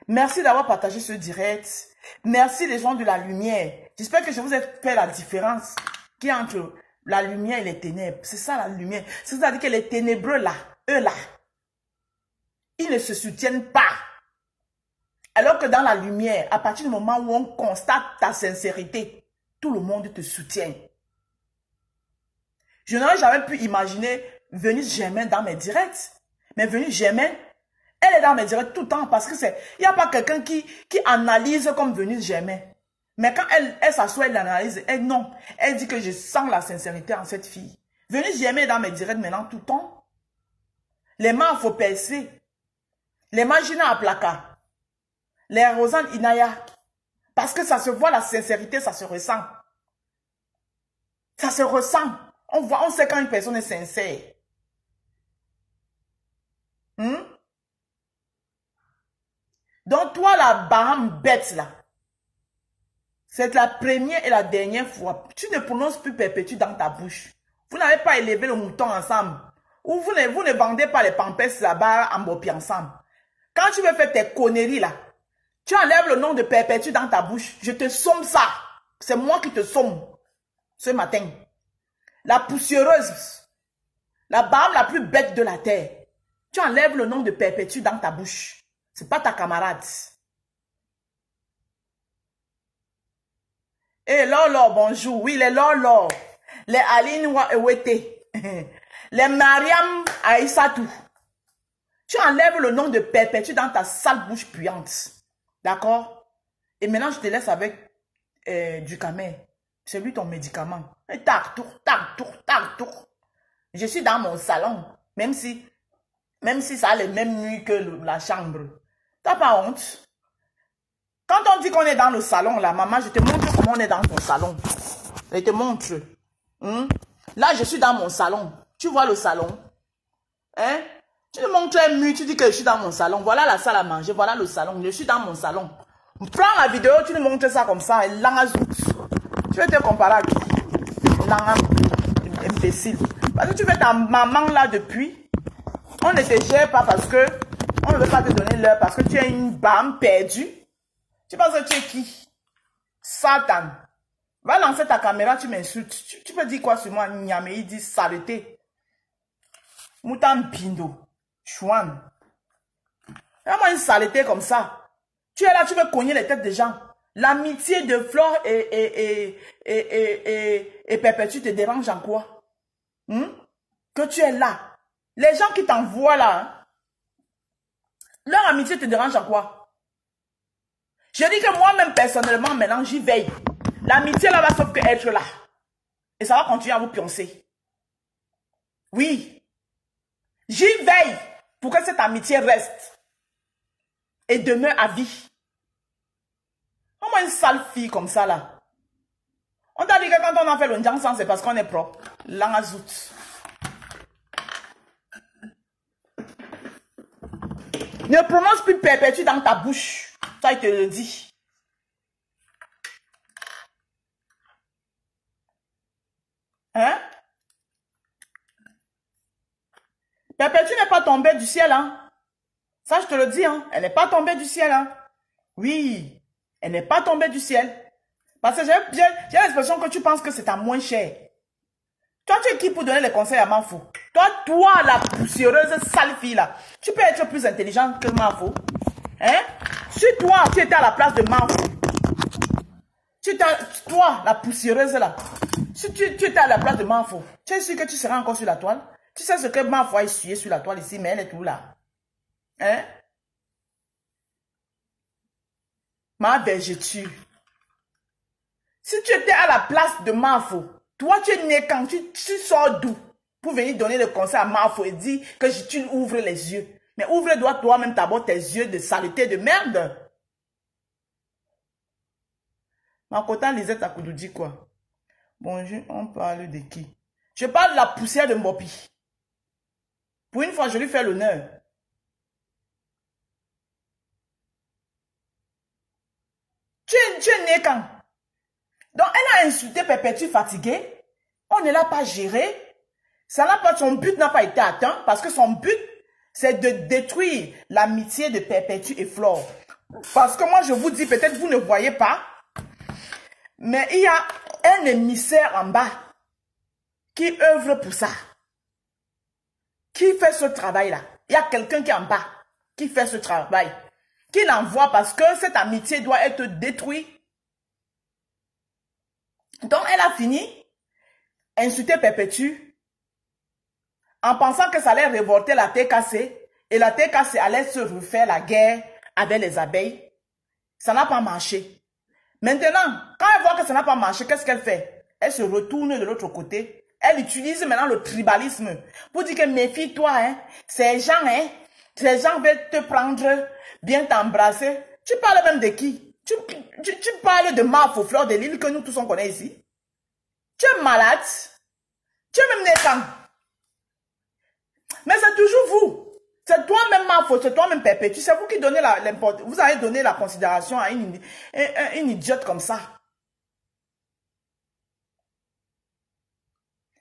Merci d'avoir partagé ce direct. Merci les gens de la lumière. J'espère que je vous ai fait la différence qui est entre la lumière et les ténèbres. C'est ça la lumière. C'est-à-dire que les ténébreux là, eux là, ils ne se soutiennent pas. Alors que dans la lumière, à partir du moment où on constate ta sincérité, tout le monde te soutient. Je n'aurais jamais pu imaginer Venise Germain dans mes directs. Mais Venise Germain, elle est dans mes directs tout le temps parce que il n'y a pas quelqu'un qui analyse comme Venise Germain. Mais quand elle s'assoit, elle analyse, non. Elle dit que je sens la sincérité en cette fille. Venez j'aimais dans mes directs maintenant tout le temps. Les mains, il faut percer. Les Magina à placard. Les Rosanne Inaya. Parce que ça se voit, la sincérité, ça se ressent. Ça se ressent. On voit, on sait quand une personne est sincère. Donc toi, la Baham bête là, c'est la première et la dernière fois. Tu ne prononces plus perpétue dans ta bouche. Vous n'avez pas élevé le mouton ensemble. Ou vous ne vendez pas les pampers là-bas en bopi ensemble. Quand tu veux faire tes conneries là, tu enlèves le nom de perpétue dans ta bouche. Je te somme ça. C'est moi qui te somme ce matin. La poussiéreuse, la Baham la plus bête de la terre. Tu enlèves le nom de perpétue dans ta bouche. C'est pas ta camarade. Eh, Lolo, bonjour. Oui, les Lolo. Les Aline Ewete. Les Mariam Aïssatou. Tu enlèves le nom de perpétue dans ta sale bouche puante. D'accord? Et maintenant, je te laisse avec du camel. C'est lui ton médicament. Et tac, tour, tac, tour, tac, tour. Je suis dans mon salon. Même si ça a les mêmes nuits que la chambre. T'as pas honte? Quand on dit qu'on est dans le salon, là, maman, je te montre comment on est dans ton salon. Je te montre. Là, je suis dans mon salon. Tu vois le salon? Hein? Tu me montres un mur, tu dis que je suis dans mon salon. Voilà la salle à manger, voilà le salon. Je suis dans mon salon. Prends la vidéo, tu nous montres ça comme ça. Tu veux te comparer à qui? Imbécile. Parce que tu fais ta maman là depuis. On ne te gère pas parce que on ne veut pas te donner l'heure parce que tu es une bam perdue. Tu penses que tu es qui? Satan. Va lancer ta caméra, tu m'insultes. Tu peux dire quoi sur moi? Niamé, il dit saleté. Moutan Pindo. Chouan. Vraiment une saleté comme ça. Tu es là, tu veux cogner les têtes des gens. L'amitié de Flore et Perpétue te dérange en quoi? Que tu es là. Les gens qui t'envoient là, leur amitié te dérange en quoi? Je dis que moi-même, personnellement, maintenant, j'y veille. L'amitié là va sauf que être là. Et ça va continuer à vous pioncer. Oui. J'y veille pour que cette amitié reste. Et demeure à vie. Comment une sale fille comme ça là? On t'a dit que quand on a fait le njangsan, c'est parce qu'on est propre. Langazout. Ne prononce plus perpétue dans ta bouche. Ça, il te le dit. Hein? Perpétue n'est pas tombée du ciel, hein? Ça, je te le dis, hein? Elle n'est pas tombée du ciel, hein? Oui, elle n'est pas tombée du ciel. Parce que j'ai l'expression que tu penses que c'est à moins cher. Toi, tu es qui pour donner les conseils à Manfou? Toi, la poussiéreuse sale fille là, tu peux être plus intelligente que Manfou. Hein? Si toi, tu étais à la place de Manfou, toi, la poussiéreuse là, si tu étais à la place de Manfou, tu es sûr que tu seras encore sur la toile? Tu sais ce que Manfou a essuyé sur la toile ici, mais elle est tout là. Hein? Ma vergeture. Si tu étais à la place de Manfou, toi tu es né quand tu sors d'où pour venir donner le conseil à Manfou et dire que tu ouvres les yeux. Mais ouvre-toi toi-même d'abord tes yeux de saleté de merde. Makotan Lisette Akoudou dit quoi? Bonjour, on parle de qui? Je parle de la poussière de Mbopi. Pour une fois, je lui fais l'honneur. Tu es né quand? Donc, elle a insulté Perpétue fatiguée. On ne l'a pas géré. Son but n'a pas été atteint parce que son but, c'est de détruire l'amitié de Perpétue et Flore. Parce que moi, je vous dis, peut-être vous ne voyez pas, mais il y a un émissaire en bas qui œuvre pour ça. Qui fait ce travail-là? Il y a quelqu'un qui est en bas qui fait ce travail. Qui l'envoie parce que cette amitié doit être détruite. Donc, elle a fini insulter Perpétue en pensant que ça allait révolter la TKC et la TKC allait se refaire la guerre avec les abeilles. Ça n'a pas marché. Maintenant, quand elle voit que ça n'a pas marché, qu'est-ce qu'elle fait? Elle se retourne de l'autre côté. Elle utilise maintenant le tribalisme pour dire que méfie-toi, hein. Ces gens veulent te prendre, bien t'embrasser. Tu parles même de qui? Tu parles de Maf aux fleurs de l'île que nous tous on connaît ici. Tu es malade. Tu es même né quand? Mais c'est toujours vous. C'est toi-même Maf, c'est toi-même Perpétue. C'est vous qui donnez l'importance. Vous avez donné la considération à une idiote comme ça.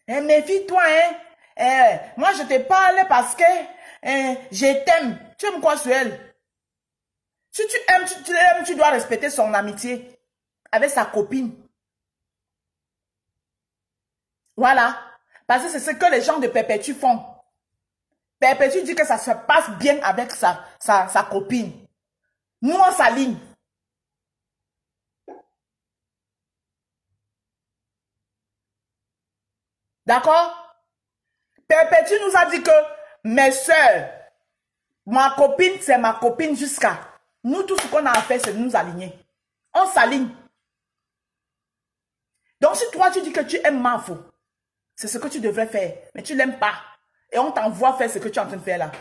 Eh, méfie-toi, hein. Moi, je te parle parce que je t'aime. Tu aimes quoi sur elle? Si tu aimes, tu l'aimes, tu dois respecter son amitié avec sa copine. Voilà. Parce que c'est ce que les gens de Perpétue font. Perpétue dit que ça se passe bien avec sa copine. Nous, on s'aligne. D'accord? Perpétue nous a dit que mes soeurs, ma copine, c'est ma copine jusqu'à. Nous, tout ce qu'on a à faire, c'est de nous aligner. On s'aligne. Donc, si toi, tu dis que tu aimes Mafo, c'est ce que tu devrais faire. Mais tu ne l'aimes pas. Et on t'envoie faire ce que tu es en train de faire là.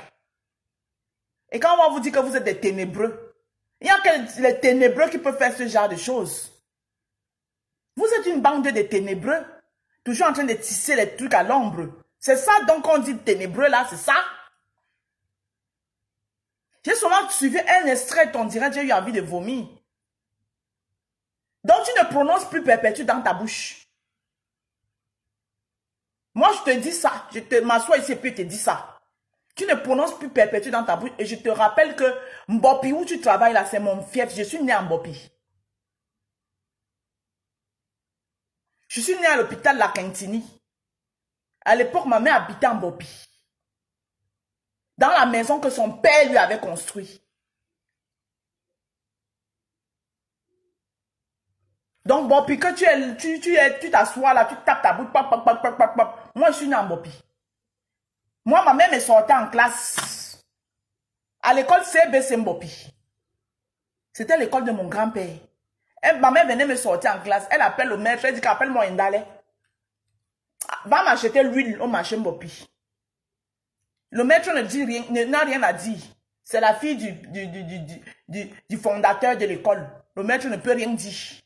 Et quand on va vous dire que vous êtes des ténébreux, il n'y a que les ténébreux qui peuvent faire ce genre de choses. Vous êtes une bande de ténébreux, toujours en train de tisser les trucs à l'ombre. C'est ça donc on dit ténébreux là, c'est ça. J'ai seulement suivi un extrait, on dirait que j'ai eu envie de vomir. Donc tu ne prononces plus Perpétue dans ta bouche. Moi je te dis ça, je te m'assois ici et puis je te dis ça. Tu ne prononces plus Perpétue dans ta bouche et je te rappelle que Mbopi où tu travailles là, c'est mon fief. Je suis né à Mbopi. Je suis né à l'hôpital La Quintini. À l'époque, ma mère habitait en Mbopi. Dans la maison que son père lui avait construite. Donc, Mbopi, que tu t'assois là, tu tapes ta bouche, pap, pap, pap, pap, pap, pap. Moi, je suis né en Mbopi. Moi, ma mère me sortait en classe. À l'école CBC Mbopi. C'était l'école de mon grand-père. Ma mère venait me sortir en classe. Elle appelle le maître, elle dit qu'appelle-moi Indale. Va m'acheter l'huile au marché Mbopi. Le maître ne dit rien, n'a rien à dire. C'est la fille du fondateur de l'école. Le maître ne peut rien dire.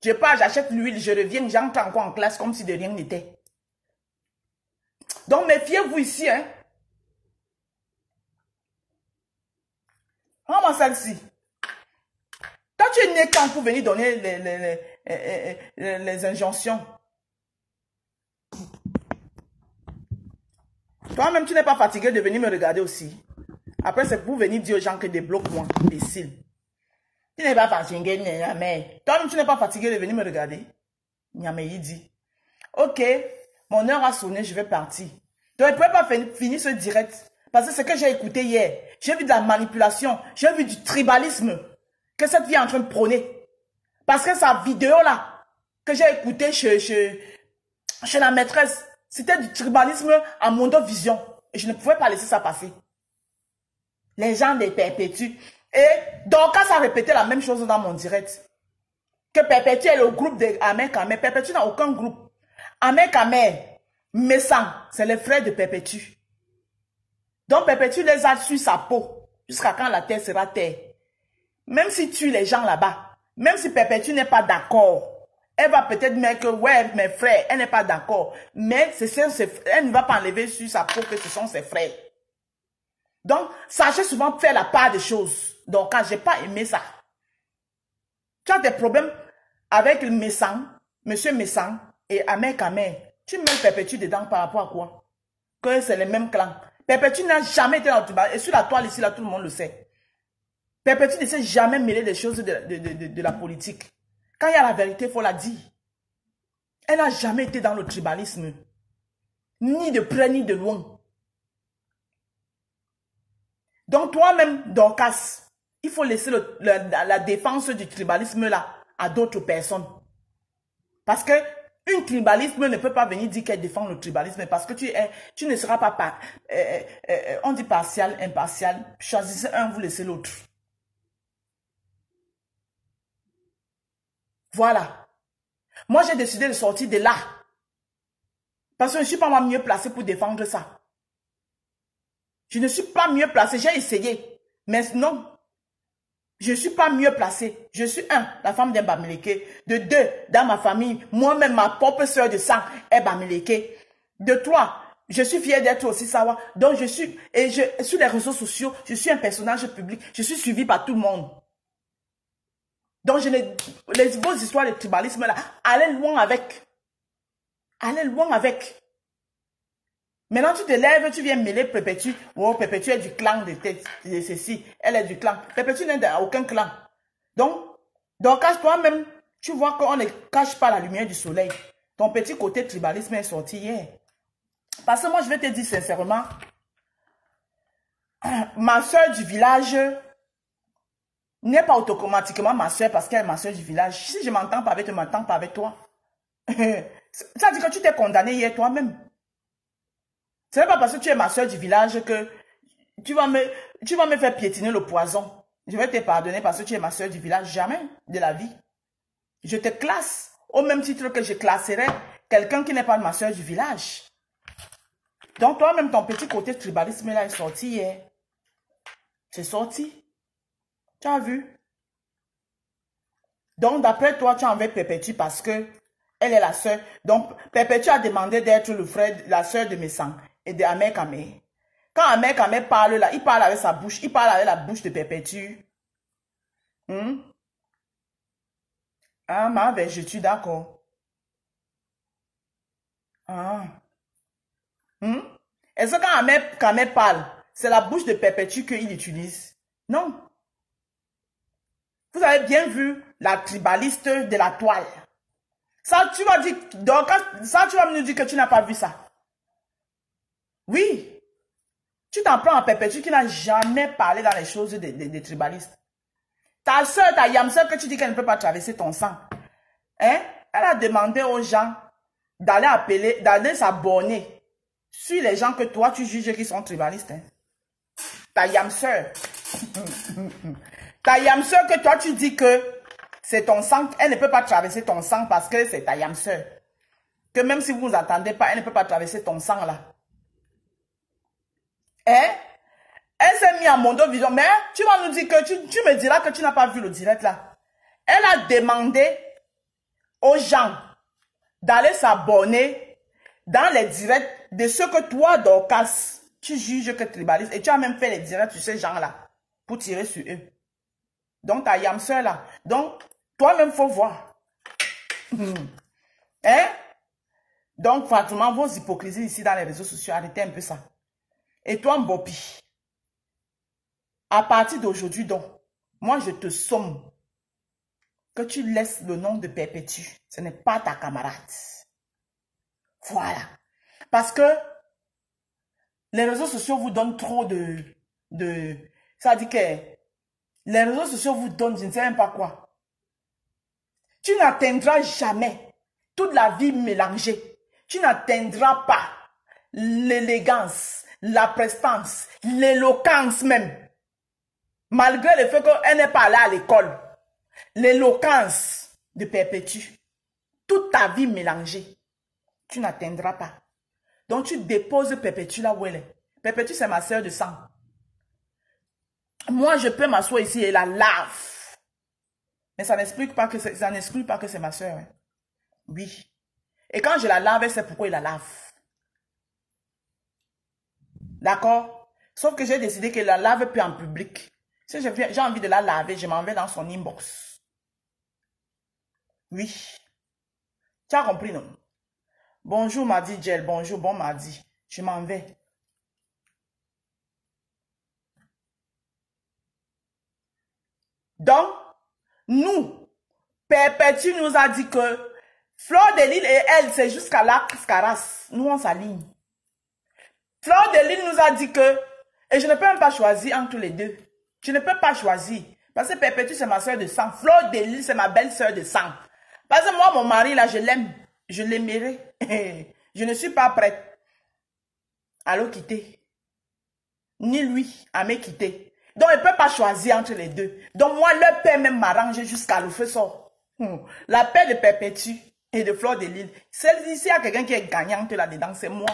Je pars, j'achète l'huile, je reviens, j'entre encore en classe comme si de rien n'était. Donc méfiez-vous ici, hein. Comment celle-ci? Quand tu es né quand pour venir donner les injonctions? Toi-même, tu n'es pas fatigué de venir me regarder aussi. Après, c'est pour venir dire aux gens que débloque-moi, imbécile. Tu n'es pas fatigué, mais toi-même, tu n'es pas fatigué de venir me regarder. Nyame, il dit. Ok, mon heure a sonné, je vais partir. Donc, je ne pourrais pas finir ce direct. Parce que c'est ce que j'ai écouté hier. J'ai vu de la manipulation. J'ai vu du tribalisme que cette fille est en train de prôner. Parce que sa vidéo là, que j'ai écoutée chez la maîtresse, c'était du tribalisme à Mondovision. Et je ne pouvais pas laisser ça passer. Les gens les perpétuent. Et donc, quand ça répétait la même chose dans mon direct, que Perpétue est le groupe de Ahmed Kamer. Perpétue n'a aucun groupe. Ahmed Kamer, Messan, c'est les frères de Perpétue. Donc Perpétue les a sur sa peau jusqu'à quand la terre sera terre. Même si tu les gens là-bas, même si Perpétue n'est pas d'accord, elle va peut-être mettre que ouais, mes frères, elle n'est pas d'accord. Mais elle ne va pas enlever sur sa peau que ce sont ses frères. Donc, sachez souvent faire la part des choses. Donc, quand j'ai pas aimé ça, tu as des problèmes avec le Messan, Monsieur Messan et Ahmed Kamer. Tu mets Perpétue dedans par rapport à quoi? Que c'est le même clan. Perpétue n'a jamais été dans le tribunal. Et sur la toile ici, là, tout le monde le sait. Perpétue ne s'est jamais mêlé des choses de la politique. Quand il y a la vérité, il faut la dire. Elle n'a jamais été dans le tribalisme. Ni de près, ni de loin. Donc toi-même, Dorcas, il faut laisser la défense du tribalisme là à d'autres personnes. Parce que une tribalisme ne peut pas venir dire qu'elle défend le tribalisme parce que tu ne seras pas, on dit partial, impartial. Choisissez un, vous laissez l'autre. Voilà. Moi, j'ai décidé de sortir de là. Parce que je ne suis pas moi mieux placée pour défendre ça. Je ne suis pas mieux placée. J'ai essayé. Mais non. Je ne suis pas mieux placée. Je suis la femme d'un Bamileke. De deux, dans ma famille, moi-même, ma propre soeur de sang est Bamileke. De trois, je suis fière d'être aussi Sawa. Donc, sur les réseaux sociaux, je suis un personnage public. Je suis suivie par tout le monde. Donc, vos histoires de tribalisme là, allez loin avec. Allez loin avec. Maintenant, tu te lèves, tu viens mêler Perpétue. Oh, Perpétue est du clan de ceci. Elle est du clan. Perpétue n'est d'aucun clan. Donc toi-même, tu vois qu'on ne cache pas la lumière du soleil. Ton petit côté tribalisme est sorti hier. Parce que moi, je vais te dire sincèrement, ma soeur du village n'est pas automatiquement ma soeur parce qu'elle est ma soeur du village. Si je m'entends pas avec toi, je ne m'entends pas avec toi. Ça dit que tu t'es condamné hier toi-même. Ce n'est pas parce que tu es ma soeur du village que tu vas me faire piétiner le poison. Je vais te pardonner parce que tu es ma soeur du village. Jamais de la vie. Je te classe au même titre que je classerais quelqu'un qui n'est pas ma soeur du village. Donc toi-même, ton petit côté tribalisme là est sorti hier. C'est sorti. Tu as vu? Donc d'après toi, tu envers Perpétue parce que elle est la soeur. Donc Perpétue a demandé d'être le frère, la soeur de Messang et de Amer Kamé. Quand Amer Kamé parle là, il parle avec sa bouche, il parle avec la bouche de Perpétue. Ah, mais je suis d'accord. Ah. Est-ce que quand Amer Kamé parle, c'est la bouche de Perpétue qu'il utilise? Non. Vous avez bien vu la tribaliste de la toile. Ça, tu vas dire, donc, ça, tu vas nous dire que tu n'as pas vu ça. Oui. Tu t'en prends à Perpétue qui n'a jamais parlé dans les choses des tribalistes. Ta soeur, ta yamseur, que tu dis qu'elle ne peut pas traverser ton sang. Hein? Elle a demandé aux gens d'aller s'abonner sur les gens que toi, tu juges qui sont tribalistes. Hein? Ta yamseur. Ta yamseur que toi, tu dis que c'est ton sang, elle ne peut pas traverser ton sang parce que c'est ta yamseur. Que même si vous ne vous entendez pas, elle ne peut pas traverser ton sang là. Hein? Elle s'est mise à Mondo Vision. Mais tu vas nous dire que tu me diras que tu n'as pas vu le direct là. Elle a demandé aux gens d'aller s'abonner dans les directs de ce que toi, Dorcas, tu juges que tribaliste. Et tu as même fait les directs sur ces gens-là pour tirer sur eux. Donc, ta yamseur là. Donc, toi-même, faut voir. Hein? Donc, Fatouma, vos hypocrisies ici dans les réseaux sociaux, arrêtez un peu ça. Et toi, Mbopi, à partir d'aujourd'hui, donc, moi, je te somme que tu laisses le nom de Perpétue. Ce n'est pas ta camarade. Voilà. Parce que les réseaux sociaux vous donnent trop ça dit que les réseaux sociaux vous donnent, je ne sais même pas quoi. Tu n'atteindras jamais toute la vie mélangée. Tu n'atteindras pas l'élégance, la prestance, l'éloquence même. Malgré le fait qu'elle n'est pas allée à l'école. L'éloquence de Perpétue. Toute ta vie mélangée. Tu n'atteindras pas. Donc tu déposes Perpétue là où elle est. Perpétue, c'est ma soeur de sang. Moi, je peux m'asseoir ici et la lave. Mais ça n'exclut pas que c'est ma soeur. Hein. Oui. Et quand je la lave, c'est pourquoi il la lave. D'accord? Sauf que j'ai décidé que la lave plus en public. Si j'ai envie de la laver, je m'en vais dans son inbox. Oui. Tu as compris, non? Bonjour, mardi, Gel. Bonjour, bon mardi. Je m'en vais. Donc, nous, Perpétue nous a dit que Fleur de Lille et elle, c'est jusqu'à la Scaras. Nous, on s'aligne. Fleur de Lille nous a dit que, et je ne peux même pas choisir entre les deux. Je ne peux pas choisir. Parce que Perpétue, c'est ma soeur de sang. Fleur de Lille, c'est ma belle-soeur de sang. Parce que moi, mon mari, là, je l'aime. Je l'aimerai. Je ne suis pas prête à le quitter. Ni lui à me quitter. Donc, il ne peut pas choisir entre les deux. Donc, moi, le père même m'arrange jusqu'à le feu sort. La paix de Perpétue et de Fleur de Lys. S'il y a quelqu'un qui est gagnante là-dedans, c'est moi.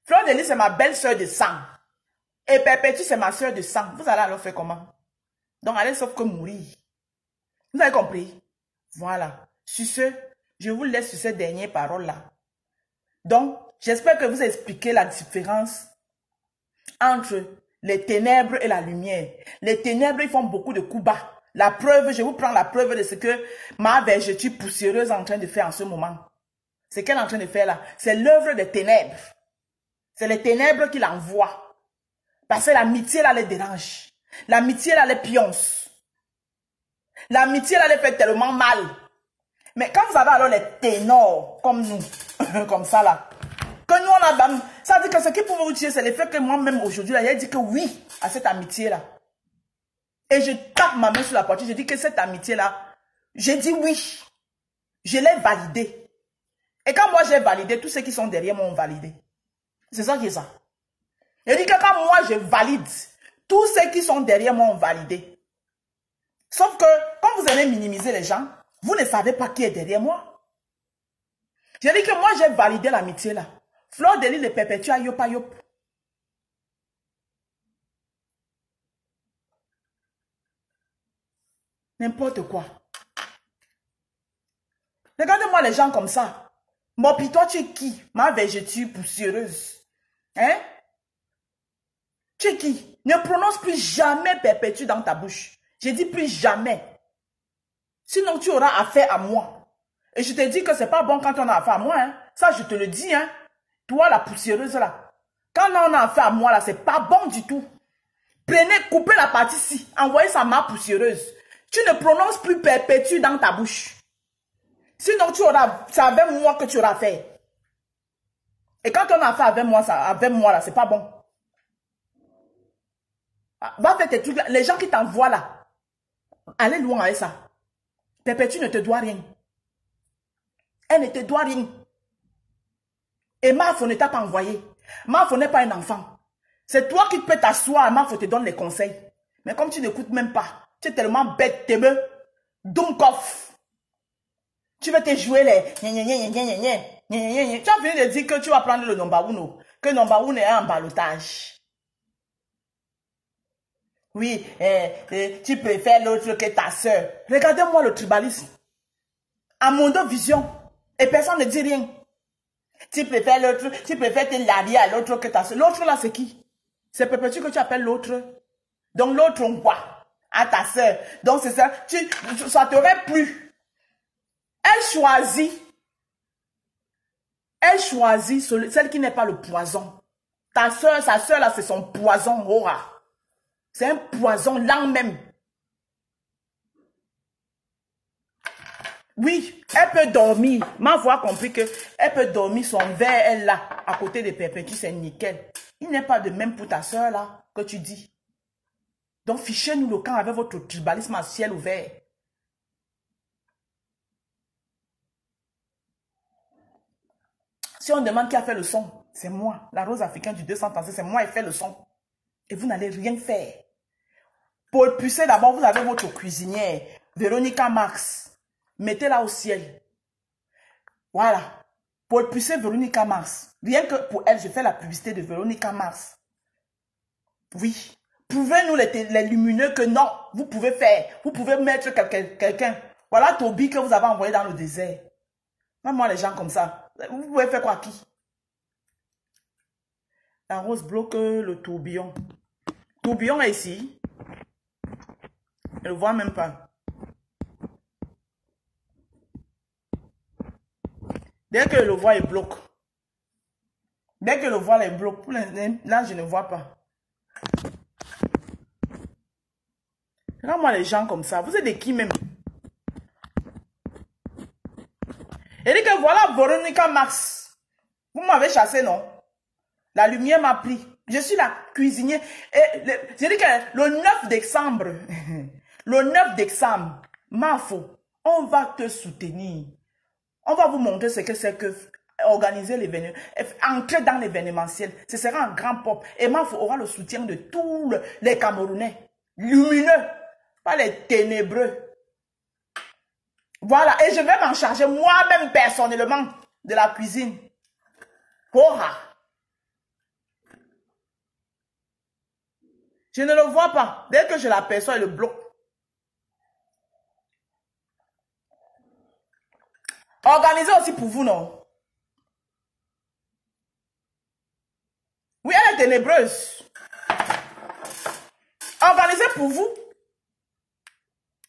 Fleur de Lys, c'est ma belle-sœur de sang. Et Perpétue, c'est ma soeur de sang. Vous allez alors faire comment? Donc, allez sauf que mourir. Vous avez compris? Voilà. Sur ce, je vous laisse sur ces dernières paroles-là. Donc, j'espère que vous expliquez la différence entre les ténèbres et la lumière. Les ténèbres, ils font beaucoup de coups bas. La preuve, je vous prends la preuve de ce que ma vergetue poussiéreuse est en train de faire en ce moment. Ce qu'elle est en train de faire là, c'est l'œuvre des ténèbres. C'est les ténèbres qui l'envoient. Parce que l'amitié là les dérange. L'amitié là les pionce. L'amitié là les fait tellement mal. Mais quand vous avez alors les ténors comme nous, comme ça là, que nous on a, ça veut dire que ce qui peut vous tuer, c'est le fait que moi-même aujourd'hui, j'ai dit que oui à cette amitié-là. Et je tape ma main sur la poitrine, je dis que cette amitié-là, j'ai dit oui. Je l'ai validée. Et quand moi j'ai validé, tous ceux qui sont derrière moi ont validé. C'est ça qui est ça. Je dis que quand moi je valide, tous ceux qui sont derrière moi ont validé. Sauf que, quand vous allez minimiser les gens, vous ne savez pas qui est derrière moi. Je dis que moi j'ai validé l'amitié là. Fleur de Lys de Perpétue à Yopa Yop. N'importe quoi. Regardez-moi les gens comme ça. Bon, puis toi, tu es qui? Ma vergetue poussiéreuse. Hein? Tu es qui? Ne prononce plus jamais Perpétue dans ta bouche. Je dis plus jamais. Sinon, tu auras affaire à moi. Et je te dis que c'est pas bon quand on a affaire à moi. Hein? Ça, je te le dis. Hein? Toi, la poussiéreuse là. Quand on a affaire à moi là, c'est pas bon du tout. Prenez, coupez la partie-ci. Envoyez ça à ma poussiéreuse. Tu ne prononces plus Perpétue dans ta bouche. Sinon, c'est avec moi que tu auras affaire. Et quand on a affaire avec moi là, c'est pas bon. Va faire tes trucs là. Les gens qui t'envoient là, allez loin avec ça. Perpétue ne te doit rien. Elle ne te doit rien. Et Mafo ne t'a pas envoyé. Mafo n'est pas un enfant. C'est toi qui peux t'asseoir. Mafo te donne les conseils. Mais comme tu n'écoutes même pas, tu es tellement bête, Tebe. Dumkoff. Tu veux te jouer les... Tu as fini de dire que tu vas prendre le number 1. Que number 1 est en ballottage. Oui, tu préfères l'autre que ta soeur. Regardez-moi le tribalisme. À mon dos vision. Et personne ne dit rien. Tu préfères l'autre, tu préfères te larier à l'autre que ta soeur. L'autre là, c'est qui? C'est Perpétue que tu appelles l'autre. Donc l'autre, on quoi? À ta soeur. Donc c'est ça. Ça t'aurait plu. Elle choisit celle qui n'est pas le poison. Ta soeur, sa soeur là, c'est son poison, Aura. C'est un poison là même. Oui, elle peut dormir. Ma voix a compris que elle peut dormir, son verre est là, à côté de Perpétue, c'est nickel. Il n'est pas de même pour ta soeur là, que tu dis. Donc fichez-nous le camp avec votre tribalisme à ciel ouvert. Si on demande qui a fait le son, c'est moi. La rose africaine du 236, c'est moi qui ai fait le son. Et vous n'allez rien faire. Pour pucer d'abord, vous avez votre cuisinière, Véronica Marx. Mettez-la au ciel. Voilà. Pour pucer Véronica Marx. Rien que pour elle, je fais la publicité de Véronica Marx. Oui. Prouvez-nous les lumineux que non, vous pouvez faire. Vous pouvez mettre quelqu'un. Voilà Toby que vous avez envoyé dans le désert. Même moi, les gens comme ça. Vous pouvez faire quoi à qui? La rose bloque le tourbillon. Tourbillon est ici. Elle ne le voit même pas. Dès que je le vois, il bloque. Dès que je le vois, il bloque. Là, je ne vois pas. Regarde-moi les gens comme ça. Vous êtes de qui même? Et dit que voilà Véronica Marx. Vous m'avez chassé, non? La lumière m'a pris. Je suis la cuisinière. Et j'ai dit que le 9 décembre, le 9 décembre, Mafo, on va te soutenir. On va vous montrer ce que c'est que organiser l'événement, entrer dans l'événementiel. Ce sera un grand pop. Et Mafo aura le soutien de tous les Camerounais. Lumineux, pas les ténébreux. Voilà, et je vais m'en charger moi-même personnellement de la cuisine. Porra. Je ne le vois pas. Dès que je l'aperçois, il le bloque. Organisez aussi pour vous, non? Oui, elle est ténébreuse. Organisez pour vous.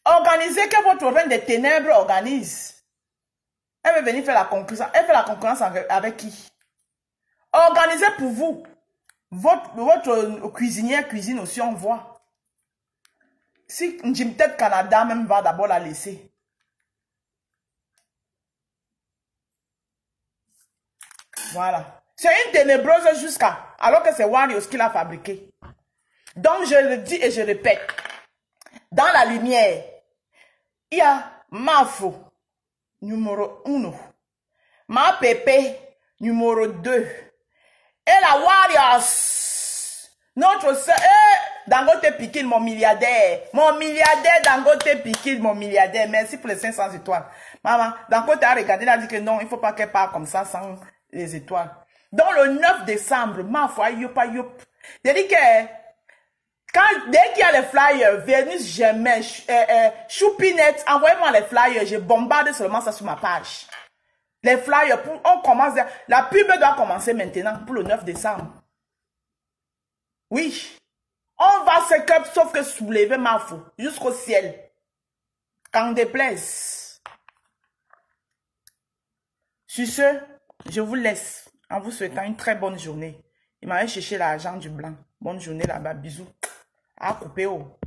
Organisez que votre reine des ténèbres organise. Elle veut venir faire la concurrence. Elle fait la concurrence avec qui? Organisez pour vous. Votre cuisinière cuisine aussi, on voit. Si peut-être Canada même va d'abord la laisser. Voilà. C'est une ténébreuse jusqu'à... Alors que c'est Warriors qui l'a fabriqué. Donc je le dis et je répète. Dans la lumière, il y a Mafo, numéro 1. Ma Pepe, numéro 2. Et la Warriors. Notre sœur, Dangote Pikil, mon milliardaire. Mon milliardaire, Dangote Pikil, mon milliardaire. Merci pour les 500 étoiles. Maman, Dangote a regardé, elle a dit que non, il ne faut pas qu'elle parte comme ça sans les étoiles. Donc le 9 décembre, ma foi, yopa yop. J'ai dit que dès qu'il y a les flyers, Vénus Germain, Choupinette, envoyez-moi les flyers, je bombarde seulement ça sur ma page. Les flyers, on commence, la pub doit commencer maintenant pour le 9 décembre. Oui. On va se cap sauf que soulever ma fou jusqu'au ciel. Quand déplaise. Sur ce, je vous laisse en vous souhaitant une très bonne journée. Il m'avait cherché l'argent du blanc. Bonne journée là-bas. Bisous. À couper. Oh.